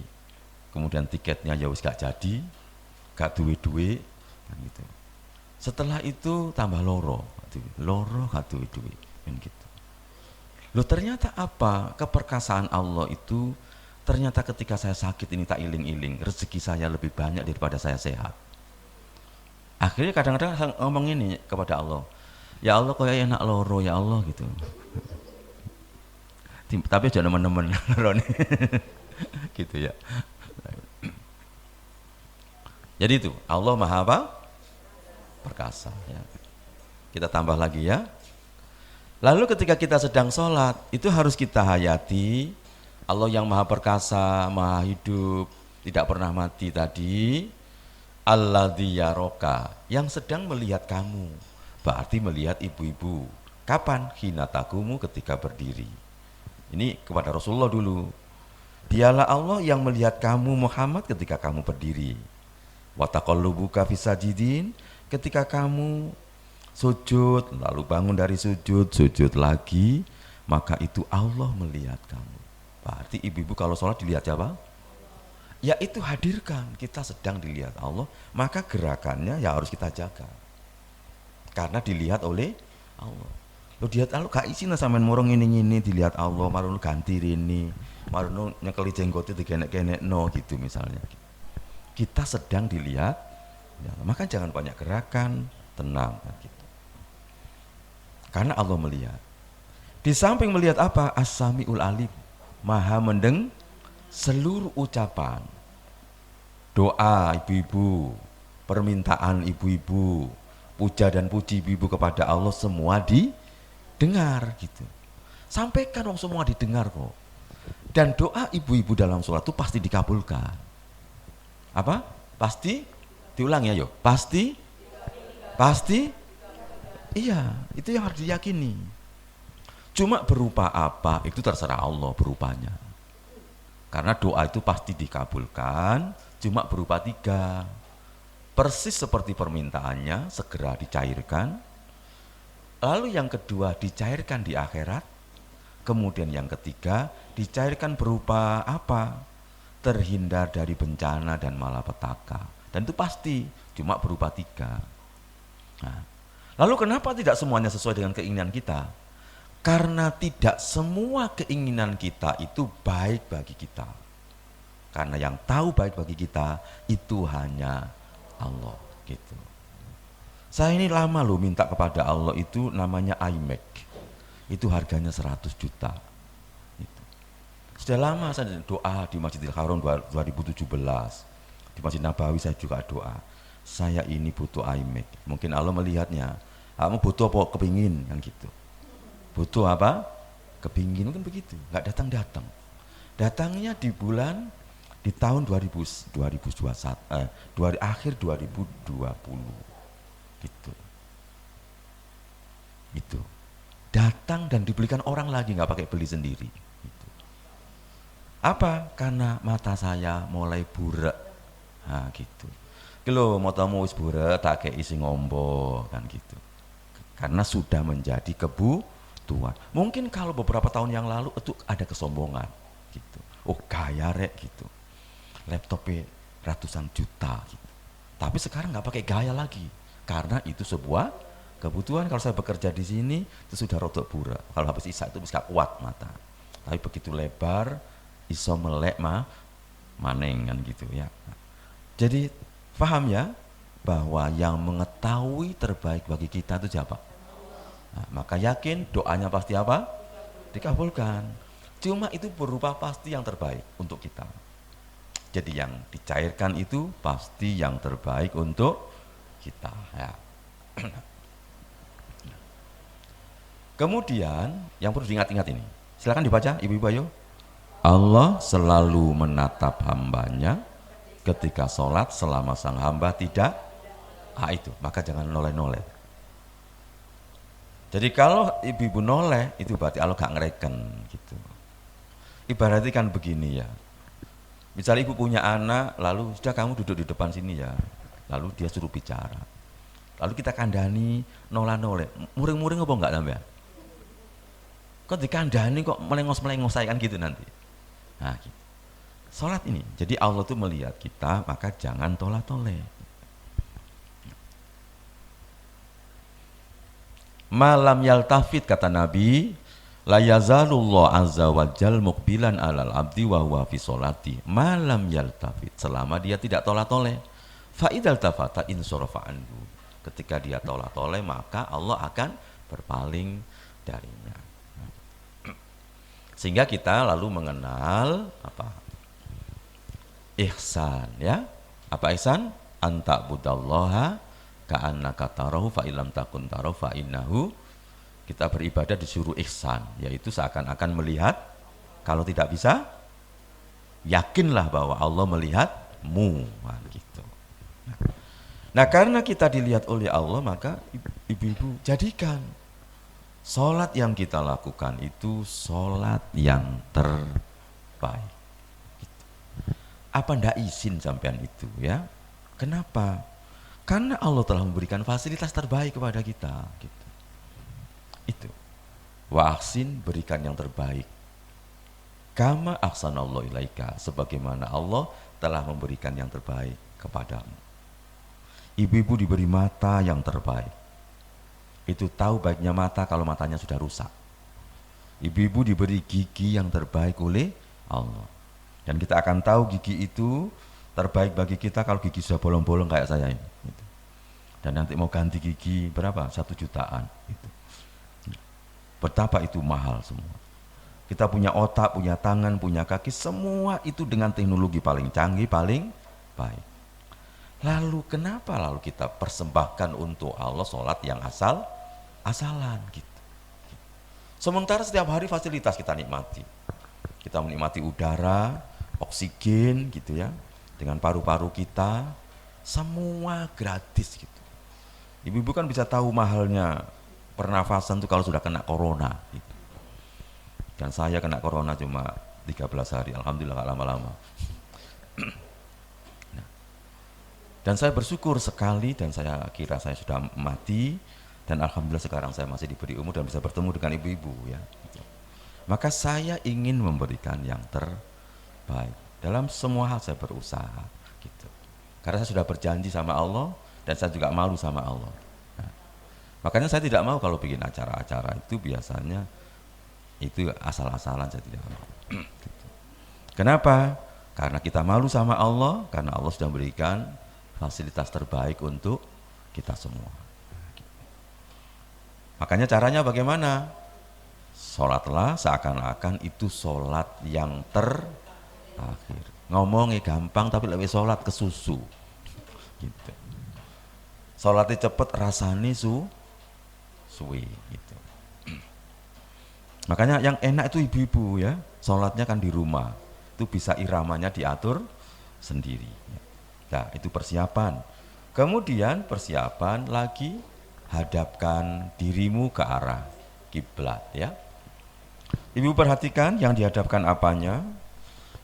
kemudian tiketnya ya wis gak jadi, gak duwe-duwe kan gitu. Setelah itu tambah loro gak duwe-duwe kan gitu. Loh ternyata apa? Keperkasaan Allah itu ternyata ketika saya sakit ini tak iling-iling, rezeki saya lebih banyak daripada saya sehat. Akhirnya kadang-kadang saya ngomong ini kepada Allah, ya Allah kok enak loro ya Allah gitu. Tapi jangan teman-teman gitu ya. Jadi itu Allah Maha apa? Perkasa ya. Kita tambah lagi ya. Lalu ketika kita sedang sholat itu harus kita hayati Allah yang Maha Perkasa, Maha Hidup, tidak pernah mati tadi. Alladzi yaroka, yang sedang melihat kamu, berarti melihat ibu-ibu. Kapan? Hina takumu, ketika berdiri. Ini kepada Rasulullah dulu. Dialah Allah yang melihat kamu Muhammad ketika kamu berdiri. Wa taqallubuka fisajidin, ketika kamu sujud lalu bangun dari sujud lagi, maka itu Allah melihat kamu. Berarti ibu-ibu kalau sholat dilihat siapa? Ya itu hadirkan, kita sedang dilihat Allah, maka gerakannya ya harus kita jaga. Karena dilihat oleh Allah. Lo dilihat Allah gak isina sampean morong ini dilihat Allah, marono ganti rini, marono nyekeli jenggote digenek-genek no gitu misalnya. Kita sedang dilihat, ya, maka jangan banyak gerakan, tenang gitu. Karena Allah melihat. Di samping melihat apa? As-Sami'ul Alim, Maha mendengar seluruh ucapan, doa ibu-ibu, permintaan ibu-ibu, puja dan puji ibu-ibu kepada Allah semua didengar gitu. Sampaikan dong, semua didengar kok. Dan doa ibu-ibu dalam sholat itu pasti dikabulkan. Apa? Pasti? Diulang ya yuk. Pasti? Pasti? Iya, itu yang harus diyakini. Cuma berupa apa itu terserah Allah berupanya. Karena doa itu pasti dikabulkan, cuma berupa 3. Persis seperti permintaannya, segera dicairkan. Lalu yang kedua, dicairkan di akhirat. Kemudian yang ketiga, dicairkan berupa apa? Terhindar dari bencana dan malapetaka. Dan itu pasti, cuma berupa 3. Nah, lalu kenapa tidak semuanya sesuai dengan keinginan kita? Karena tidak semua keinginan kita itu baik bagi kita. Karena yang tahu baik bagi kita itu hanya Allah gitu. Saya ini lama loh minta kepada Allah itu namanya iMac. Itu harganya 100 juta. Gitu. Sudah lama saya doa di Masjidil Haram 2017. Di Masjid Nabawi saya juga doa. Saya ini butuh iMac. Mungkin Allah melihatnya. Kamu butuh apa? Kepingin kan gitu. Butuh apa? Kepingin, mungkin begitu. Nggak datang-datang. Datangnya di tahun 2021, akhir 2020 gitu. Itu datang dan dibelikan orang lagi, nggak pakai beli sendiri gitu. Apa? Karena mata saya mulai burak. Nah gitu. Kalau matamu wis burak tak kayak isi ngombo kan gitu. Karena sudah menjadi kebutuhan. Mungkin kalau beberapa tahun yang lalu itu ada kesombongan gitu. Oh gaya rek gitu. Laptopnya ratusan juta gitu. Tapi sekarang nggak pakai gaya lagi karena itu sebuah kebutuhan. Kalau saya bekerja di sini itu sudah rotok burak. Kalau habis isya itu bisa kuat mata. Tapi begitu lebar iso melek maneng kan gitu ya. Jadi paham ya? bahwa yang mengetahui terbaik bagi kita itu siapa? Nah, maka yakin doanya pasti apa? Dikabulkan. Cuma itu berupa pasti yang terbaik untuk kita. Jadi yang dicairkan itu pasti yang terbaik untuk kita ya. Kemudian yang perlu diingat-ingat ini, silakan dibaca ibu-ibu ayo. Allah selalu menatap hambanya ketika sholat selama sang hamba tidak itu, maka jangan noleh-noleh. Jadi kalau ibu-ibu noleh itu berarti Allah gak ngereken gitu. Ibaratnya kan begini ya, misalnya ibu punya anak, lalu sudah kamu duduk di depan sini ya, lalu dia suruh bicara, lalu kita kandani noleh-noleh, muring-muring apa enggak sampean? Kok dikandani kok melengos-melengos saya kan gitu nanti. Nah gitu. Sholat ini, jadi Allah tuh melihat kita, maka jangan tolak-toleh. Malam yaltafit kata Nabi, la yazalullah azza wa jal muqbilan alal abdi wa huwa fi sholati. Malam yaltafit, selama dia tidak tolak-toleh. Fa idzal tafata insarafa anhu. Ketika dia tolak-toleh, maka Allah akan berpaling darinya. Sehingga kita lalu mengenal apa? Ihsan ya. Apa ihsan? Anta budallaha ka'annaka tarahu fa illam takun tarahu fa innahu. Kita beribadah disuruh ihsan, yaitu seakan-akan melihat. Kalau tidak bisa, yakinlah bahwa Allah melihatmu gitu. Nah, karena kita dilihat oleh Allah, maka ibu-ibu jadikan sholat yang kita lakukan itu sholat yang terbaik. Gitu. Apa ndak izin sampean itu ya? Kenapa? Karena Allah telah memberikan fasilitas terbaik kepada kita. Gitu. Itu. Wa ahsin, berikan yang terbaik. Kama ahsanallahu ilaika, sebagaimana Allah telah memberikan yang terbaik kepadamu. Ibu-ibu diberi mata yang terbaik. Itu tahu baiknya mata kalau matanya sudah rusak. Ibu-ibu diberi gigi yang terbaik oleh Allah. Dan kita akan tahu gigi itu terbaik bagi kita kalau gigi sudah bolong-bolong kayak saya ini. Gitu. Dan nanti mau ganti gigi berapa? 1 jutaan. Gitu. Betapa itu mahal semua. Kita punya otak, punya tangan, punya kaki, semua itu dengan teknologi paling canggih, paling baik. Lalu kenapa lalu kita persembahkan untuk Allah sholat yang asalan gitu. Sementara setiap hari fasilitas kita nikmati. Kita menikmati udara, oksigen gitu ya, dengan paru-paru kita, semua gratis gitu. Ibu-ibu kan bisa tahu mahalnya pernafasan tuh kalau sudah kena corona gitu. Dan saya kena corona cuma 13 hari, alhamdulillah gak lama-lama. Nah, dan saya bersyukur sekali dan saya kira saya sudah mati. Dan alhamdulillah sekarang saya masih diberi umur dan bisa bertemu dengan ibu-ibu ya. Maka saya ingin memberikan yang terbaik. Dalam semua hal saya berusaha gitu. Karena saya sudah berjanji sama Allah dan saya juga malu sama Allah. Nah, makanya saya tidak mau kalau bikin acara-acara itu biasanya itu asal-asalan, saya tidak mau. Gitu. Kenapa? Karena kita malu sama Allah, karena Allah sudah memberikan fasilitas terbaik untuk kita semua. Makanya caranya bagaimana? Sholatlah seakan-akan itu sholat yang terakhir. Ngomongnya gampang tapi lebih sholat ke susu. Gitu. Sholatnya cepet rasanya suwi. Gitu. Makanya yang enak itu ibu-ibu ya. Sholatnya kan di rumah. Itu bisa iramanya diatur sendiri. Nah itu persiapan. Kemudian persiapan lagi, hadapkan dirimu ke arah kiblat ya. Ibu perhatikan yang dihadapkan apanya?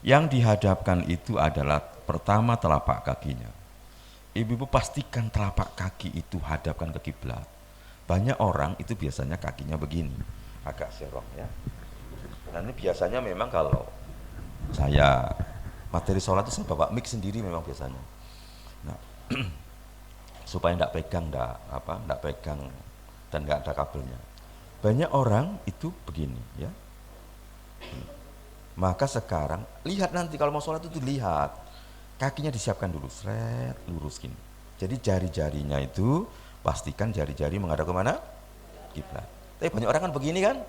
Yang dihadapkan itu adalah pertama telapak kakinya. Ibu pastikan telapak kaki itu hadapkan ke kiblat. Banyak orang itu biasanya kakinya begini, agak serong ya. Nah ini biasanya memang kalau saya materi sholat itu saya bawa mic sendiri memang biasanya. Nah supaya tidak pegang, tidak pegang dan nggak ada kabelnya. Banyak orang itu begini ya. Maka sekarang lihat nanti kalau mau sholat itu lihat kakinya disiapkan dulu, seret lurus gini. Jadi jari-jarinya itu pastikan jari-jari menghadap kemana? Kiblat. Tapi banyak orang kan begini kan?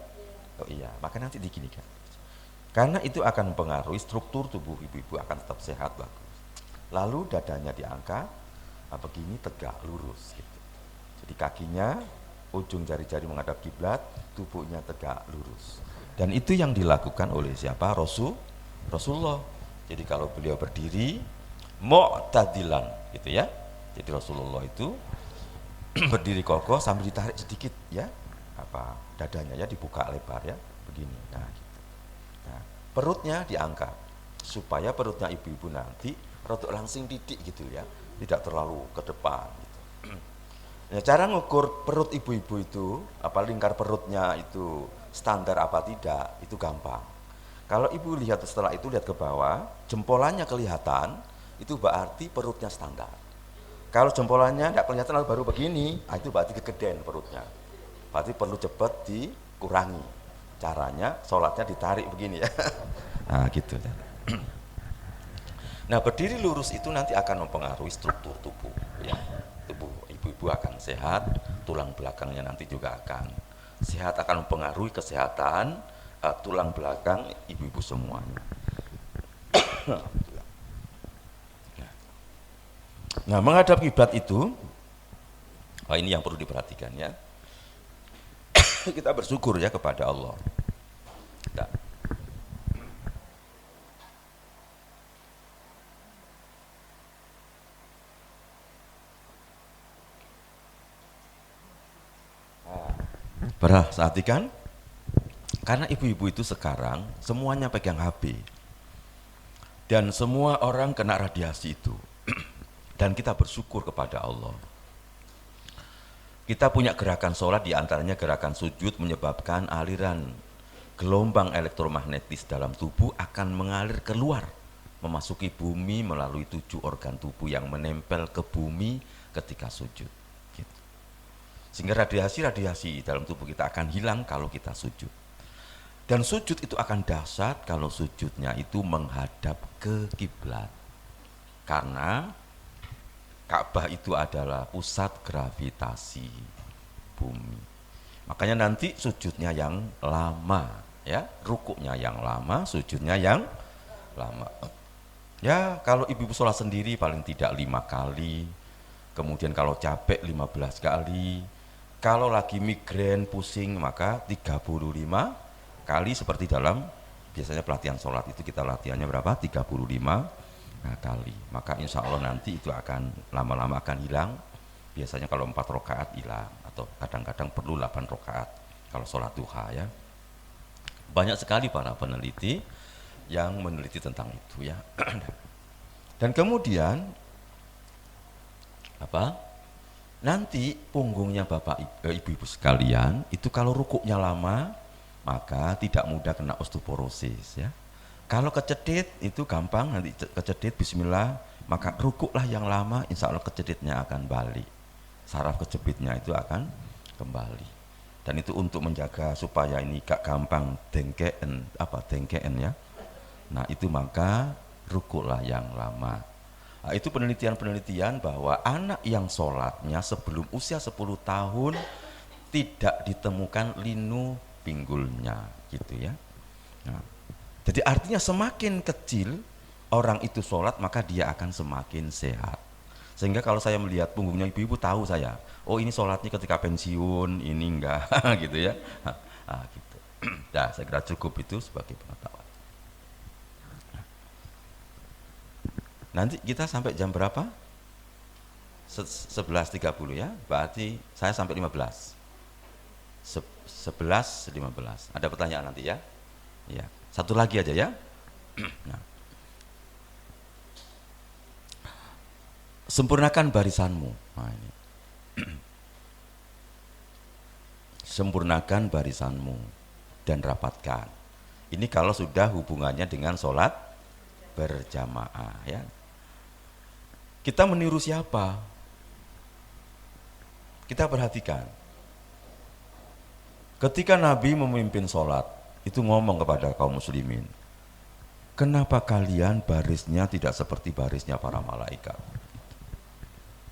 Oh iya, maka nanti diginikan. Karena itu akan mempengaruhi struktur tubuh ibu-ibu akan tetap sehat bagus. Lalu dadanya diangkat, begini tegak lurus gitu. Jadi kakinya ujung jari-jari menghadap kiblat, tubuhnya tegak lurus. Dan itu yang dilakukan oleh siapa? Rasulullah. Jadi kalau beliau berdiri mu'tadilan gitu ya. Jadi Rasulullah itu berdiri kokoh sambil ditarik sedikit ya, dadanya ya dibuka lebar ya, begini. Nah, gitu. Nah, perutnya diangkat supaya perutnya ibu-ibu nanti rodok langsing didik gitu ya, tidak terlalu ke depan gitu. Nah, cara ngukur perut ibu-ibu itu, lingkar perutnya itu standar apa tidak, itu gampang. Kalau ibu lihat setelah itu lihat ke bawah, jempolannya kelihatan, itu berarti perutnya standar. Kalau jempolannya tidak kelihatan lalu baru begini, itu berarti kegedean perutnya. Berarti perlu cepat dikurangi. Caranya sholatnya ditarik begini ya. Nah gitu. Nah berdiri lurus itu nanti akan mempengaruhi struktur tubuh ya. Tubuh ibu-ibu akan sehat, tulang belakangnya nanti juga akan sehat, akan mempengaruhi kesehatan tulang belakang ibu-ibu semuanya. Nah menghadap kiblat itu, ini yang perlu diperhatikan ya. Kita bersyukur ya kepada Allah. Nah. Perhatikan, karena ibu-ibu itu sekarang semuanya pegang HP dan semua orang kena radiasi itu. Dan kita bersyukur kepada Allah. Kita punya gerakan sholat, diantaranya gerakan sujud, menyebabkan aliran gelombang elektromagnetis dalam tubuh akan mengalir keluar, memasuki bumi melalui 7 organ tubuh yang menempel ke bumi ketika sujud. Gitu. Sehingga radiasi-radiasi dalam tubuh kita akan hilang kalau kita sujud. Dan sujud itu akan dahsyat kalau sujudnya itu menghadap ke kiblat. Karena Ka'bah itu adalah pusat gravitasi bumi. Makanya nanti sujudnya yang lama, ya, rukuknya yang lama, sujudnya yang lama. Ya, kalau ibu-ibu sholat sendiri paling tidak 5 kali, kemudian kalau capek 15 kali, kalau lagi migrain pusing maka 35 kali seperti dalam biasanya pelatihan sholat itu kita latihannya berapa? 35 kali. Maka insya Allah nanti itu akan lama-lama akan hilang. Biasanya kalau 4 rakaat hilang, atau kadang-kadang perlu 8 rakaat kalau sholat duha ya. Banyak sekali para peneliti yang meneliti tentang itu ya. Dan kemudian nanti punggungnya bapak ibu-ibu sekalian itu kalau rukuknya lama maka tidak mudah kena osteoporosis ya. Kalau kecedit itu gampang, nanti kecedit bismillah, maka rukuklah yang lama, insya Allah keceditnya akan balik, saraf kejepitnya itu akan kembali. Dan itu untuk menjaga supaya ini gak gampang dengkeen ya. Nah itu maka rukuklah yang lama. Nah, itu penelitian-penelitian bahwa anak yang sholatnya sebelum usia 10 tahun tidak ditemukan linu pinggulnya gitu ya. Nah, jadi artinya semakin kecil orang itu sholat maka dia akan semakin sehat. Sehingga kalau saya melihat punggungnya ibu-ibu tahu saya, oh ini sholatnya ketika pensiun, ini enggak gitu ya. Nah, gitu. Nah, saya kira cukup itu sebagai pengetahuan. Nanti kita sampai jam berapa? 11.30 ya, berarti saya sampai 15. 11.15. Ada pertanyaan nanti ya? Ya. Satu lagi aja ya. Nah. Sempurnakan barisanmu. Nah, ini. Sempurnakan barisanmu dan rapatkan. Ini kalau sudah hubungannya dengan sholat berjamaah ya. Kita meniru siapa? Kita perhatikan. Ketika Nabi memimpin sholat, itu ngomong kepada kaum muslimin, kenapa kalian barisnya tidak seperti barisnya para malaikat?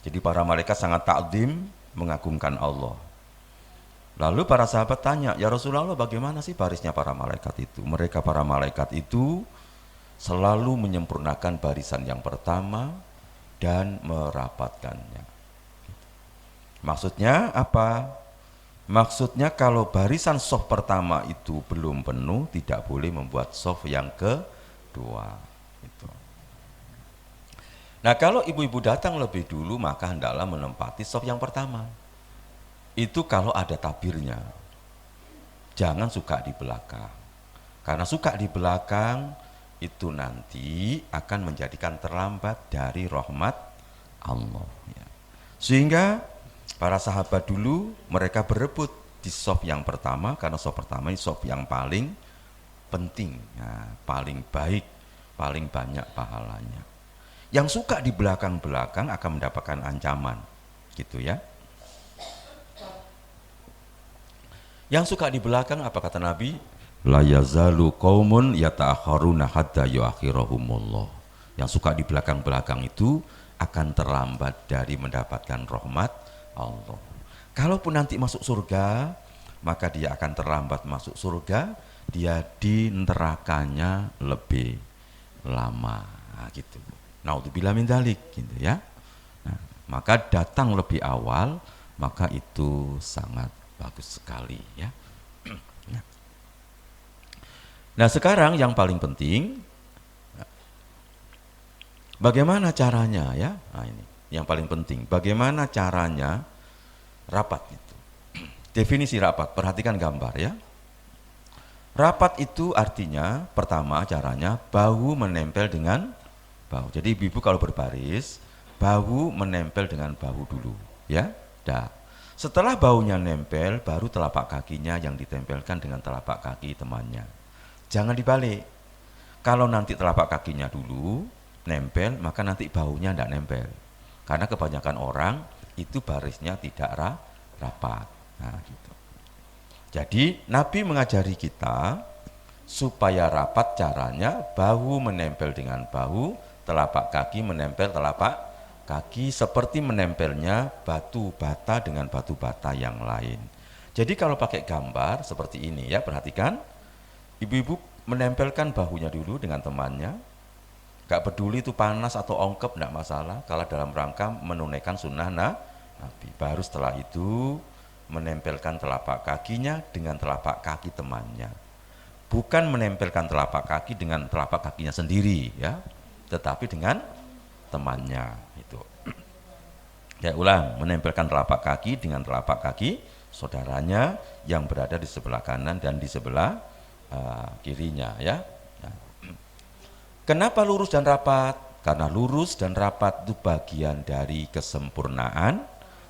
Jadi para malaikat sangat takdim, mengagungkan Allah. Lalu para sahabat tanya, ya Rasulullah, bagaimana sih barisnya para malaikat itu? Mereka para malaikat itu selalu menyempurnakan barisan yang pertama dan merapatkannya. Maksudnya apa? Maksudnya kalau barisan shaf pertama itu belum penuh, tidak boleh membuat shaf yang kedua. Gitu. Nah, kalau ibu-ibu datang lebih dulu, maka hendaklah menempati shaf yang pertama. Itu kalau ada tabirnya. Jangan suka di belakang. Karena suka di belakang itu nanti akan menjadikan terlambat dari rahmat Allah. Ya. Sehingga para sahabat dulu mereka berebut di shaf yang pertama, karena shaf pertama ini shaf yang paling penting, ya, paling baik, paling banyak pahalanya. Yang suka di belakang-belakang akan mendapatkan ancaman, gitu ya. Yang suka di belakang, apa kata Nabi? La yazalu qaumun yata'akharuna hatta yuakhirahumullah. Yang suka di belakang-belakang itu akan terlambat dari mendapatkan rahmat Allah. Kalaupun nanti masuk surga, maka dia akan terlambat masuk surga, dia di nerakanya lebih lama. Nah, gitu. Naudzubillah min dzalik, gitu ya. Nah, maka datang lebih awal, maka itu sangat bagus sekali ya. Nah, sekarang yang paling penting bagaimana caranya ya? Nah, ini yang paling penting. Bagaimana caranya rapat itu? Definisi rapat, perhatikan gambar ya. Rapat itu artinya pertama caranya bahu menempel dengan bahu. Jadi ibu-ibu kalau berbaris, bahu menempel dengan bahu dulu ya. Dah. Setelah baunya nempel, baru telapak kakinya yang ditempelkan dengan telapak kaki temannya. Jangan dibalik. Kalau nanti telapak kakinya dulu nempel, maka nanti baunya tidak nempel. Karena kebanyakan orang itu barisnya tidak rapat. Nah, gitu. Jadi Nabi mengajari kita supaya rapat caranya bahu menempel dengan bahu, telapak kaki menempel telapak kaki seperti menempelnya batu bata dengan batu bata yang lain. Jadi kalau pakai gambar seperti ini ya, perhatikan. Ibu-ibu menempelkan bahunya dulu dengan temannya. Gak peduli itu panas atau ongkep, tidak masalah. Kalau dalam rangka menunaikan sunnah Nabi. Baru setelah itu menempelkan telapak kakinya dengan telapak kaki temannya. Bukan menempelkan telapak kaki dengan telapak kakinya sendiri ya, tetapi dengan temannya itu. Ya ulang, menempelkan telapak kaki dengan telapak kaki saudaranya yang berada di sebelah kanan dan di sebelah kirinya ya. Nah. Kenapa lurus dan rapat? Karena lurus dan rapat itu bagian dari kesempurnaan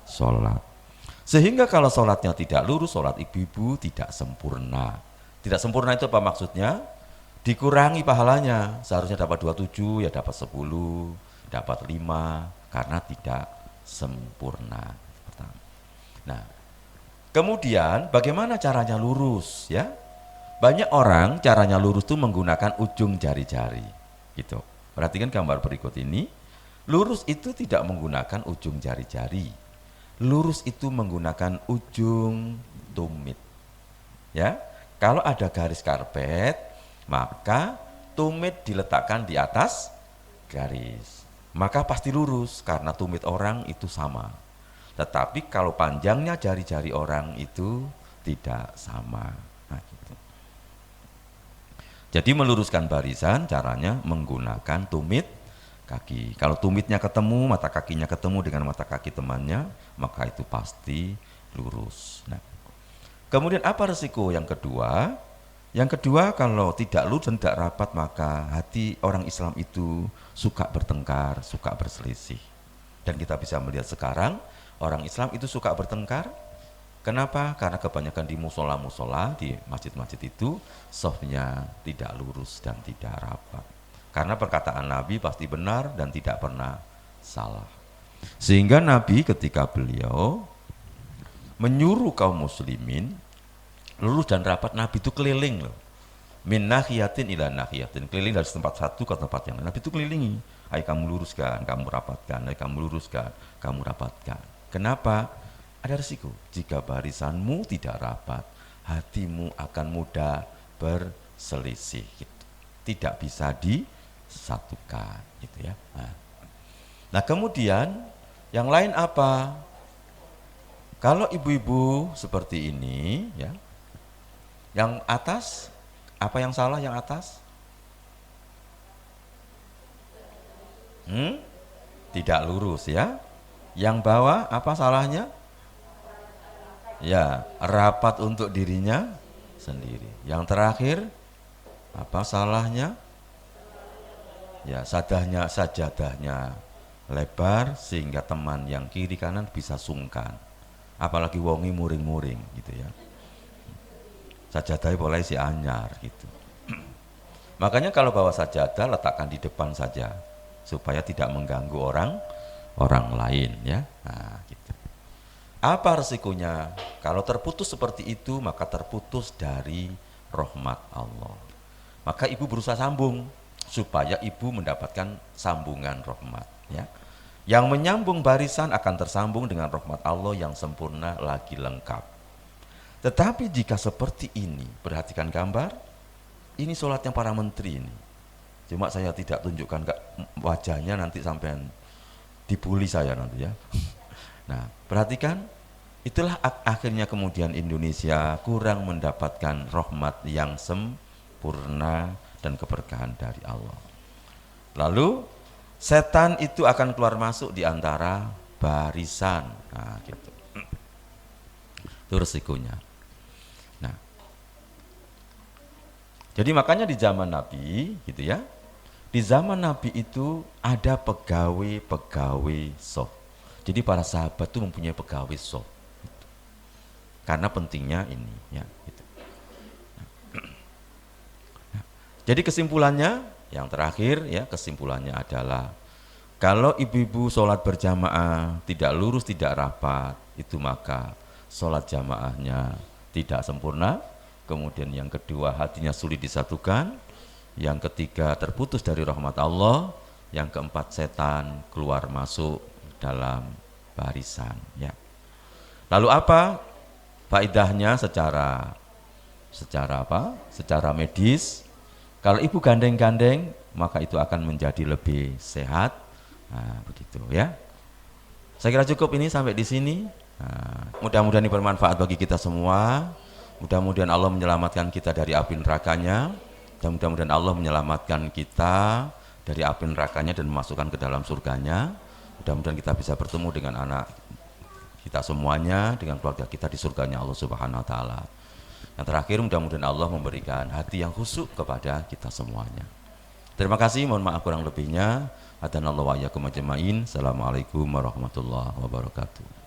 sholat. Sehingga kalau sholatnya tidak lurus, sholat ibu-ibu tidak sempurna. Tidak sempurna itu apa maksudnya? Dikurangi pahalanya. Seharusnya dapat 27 ya dapat 10, dapat 5 karena tidak sempurna. Nah, kemudian bagaimana caranya lurus ya? Banyak orang caranya lurus itu menggunakan ujung jari-jari. Gitu. Perhatikan gambar berikut ini. Lurus itu tidak menggunakan ujung jari-jari. Lurus itu menggunakan ujung tumit. Ya. Kalau ada garis karpet, maka tumit diletakkan di atas garis. Maka pasti lurus karena tumit orang itu sama. Tetapi kalau panjangnya jari-jari orang itu tidak sama. Nah, gitu. Jadi meluruskan barisan caranya menggunakan tumit kaki. Kalau tumitnya ketemu, mata kakinya ketemu dengan mata kaki temannya, maka itu pasti lurus. Nah, kemudian apa resiko yang kedua? Yang kedua, kalau tidak lurus dan tidak rapat, maka hati orang Islam itu suka bertengkar, suka berselisih. Dan kita bisa melihat sekarang, orang Islam itu suka bertengkar. Kenapa? Karena kebanyakan di musola-musola, di masjid-masjid itu, shafnya tidak lurus dan tidak rapat. Karena perkataan Nabi pasti benar dan tidak pernah salah. Sehingga Nabi ketika beliau menyuruh kaum muslimin lurus dan rapat, Nabi itu keliling loh. min nahiyatin ila nahiyatin, keliling dari tempat satu ke tempat yang lain. Nabi itu kelilingi, ayo kamu luruskan, kamu rapatkan, ayo kamu luruskan, kamu rapatkan. Kenapa? Ada risiko. Jika barisanmu tidak rapat, hatimu akan mudah berselisih gitu. Tidak bisa disatukan gitu ya. Nah kemudian yang lain apa? Kalau ibu-ibu seperti ini ya, yang atas apa yang salah yang atas? Tidak lurus ya. Yang bawah apa salahnya? Ya, rapat untuk dirinya sendiri. Yang terakhir apa salahnya? Ya, sajadahnya lebar sehingga teman yang kiri kanan bisa sungkan. Apalagi wongi muring-muring gitu ya. Sajadahnya boleh si anyar gitu. Makanya kalau bawa sajadah letakkan di depan saja supaya tidak mengganggu orang lain ya. Nah, gitu. Apa resikonya? Kalau terputus seperti itu maka terputus dari rahmat Allah. Maka ibu berusaha sambung supaya ibu mendapatkan sambungan rahmat ya. Yang menyambung barisan akan tersambung dengan rahmat Allah yang sempurna lagi lengkap. Tetapi jika seperti ini, perhatikan gambar, ini sholatnya para menteri ini. Cuma saya tidak tunjukkan wajahnya, nanti sampai dibully saya nanti ya. Nah, perhatikan, itulah akhirnya kemudian Indonesia kurang mendapatkan rahmat yang sempurna dan keberkahan dari Allah. Lalu setan itu akan keluar masuk di antara barisan. Nah, gitu. Itu resikonya. Nah, jadi makanya di zaman Nabi gitu ya, di zaman Nabi itu ada pegawai soft. Jadi para sahabat itu mempunyai pegawai soft gitu. Karena pentingnya ini ya gitu. Nah, jadi kesimpulannya yang terakhir ya, kesimpulannya adalah kalau ibu-ibu sholat berjamaah tidak lurus, tidak rapat, itu maka sholat jamaahnya tidak sempurna. Kemudian yang kedua, hatinya sulit disatukan. Yang ketiga, terputus dari rahmat Allah. Yang keempat, setan keluar masuk dalam barisan ya. Lalu apa faedahnya secara apa? Secara medis? Kalau ibu gandeng-gandeng maka itu akan menjadi lebih sehat. Nah, begitu ya. Saya kira cukup ini sampai di sini. Nah, mudah-mudahan ini bermanfaat bagi kita semua. Mudah-mudahan Allah menyelamatkan kita dari api nerakanya, dan mudah-mudahan Allah menyelamatkan kita dari api nerakanya dan memasukkan ke dalam surganya. Mudah-mudahan kita bisa bertemu dengan anak kita semuanya, dengan keluarga kita di surganya Allah Subhanahu wa taala. Yang terakhir, mudah-mudahan Allah memberikan hati yang khusyuk kepada kita semuanya. Terima kasih, mohon maaf kurang lebihnya. Hadanallahu wa iyyakum ajmain. Assalamualaikum warahmatullahi wabarakatuh.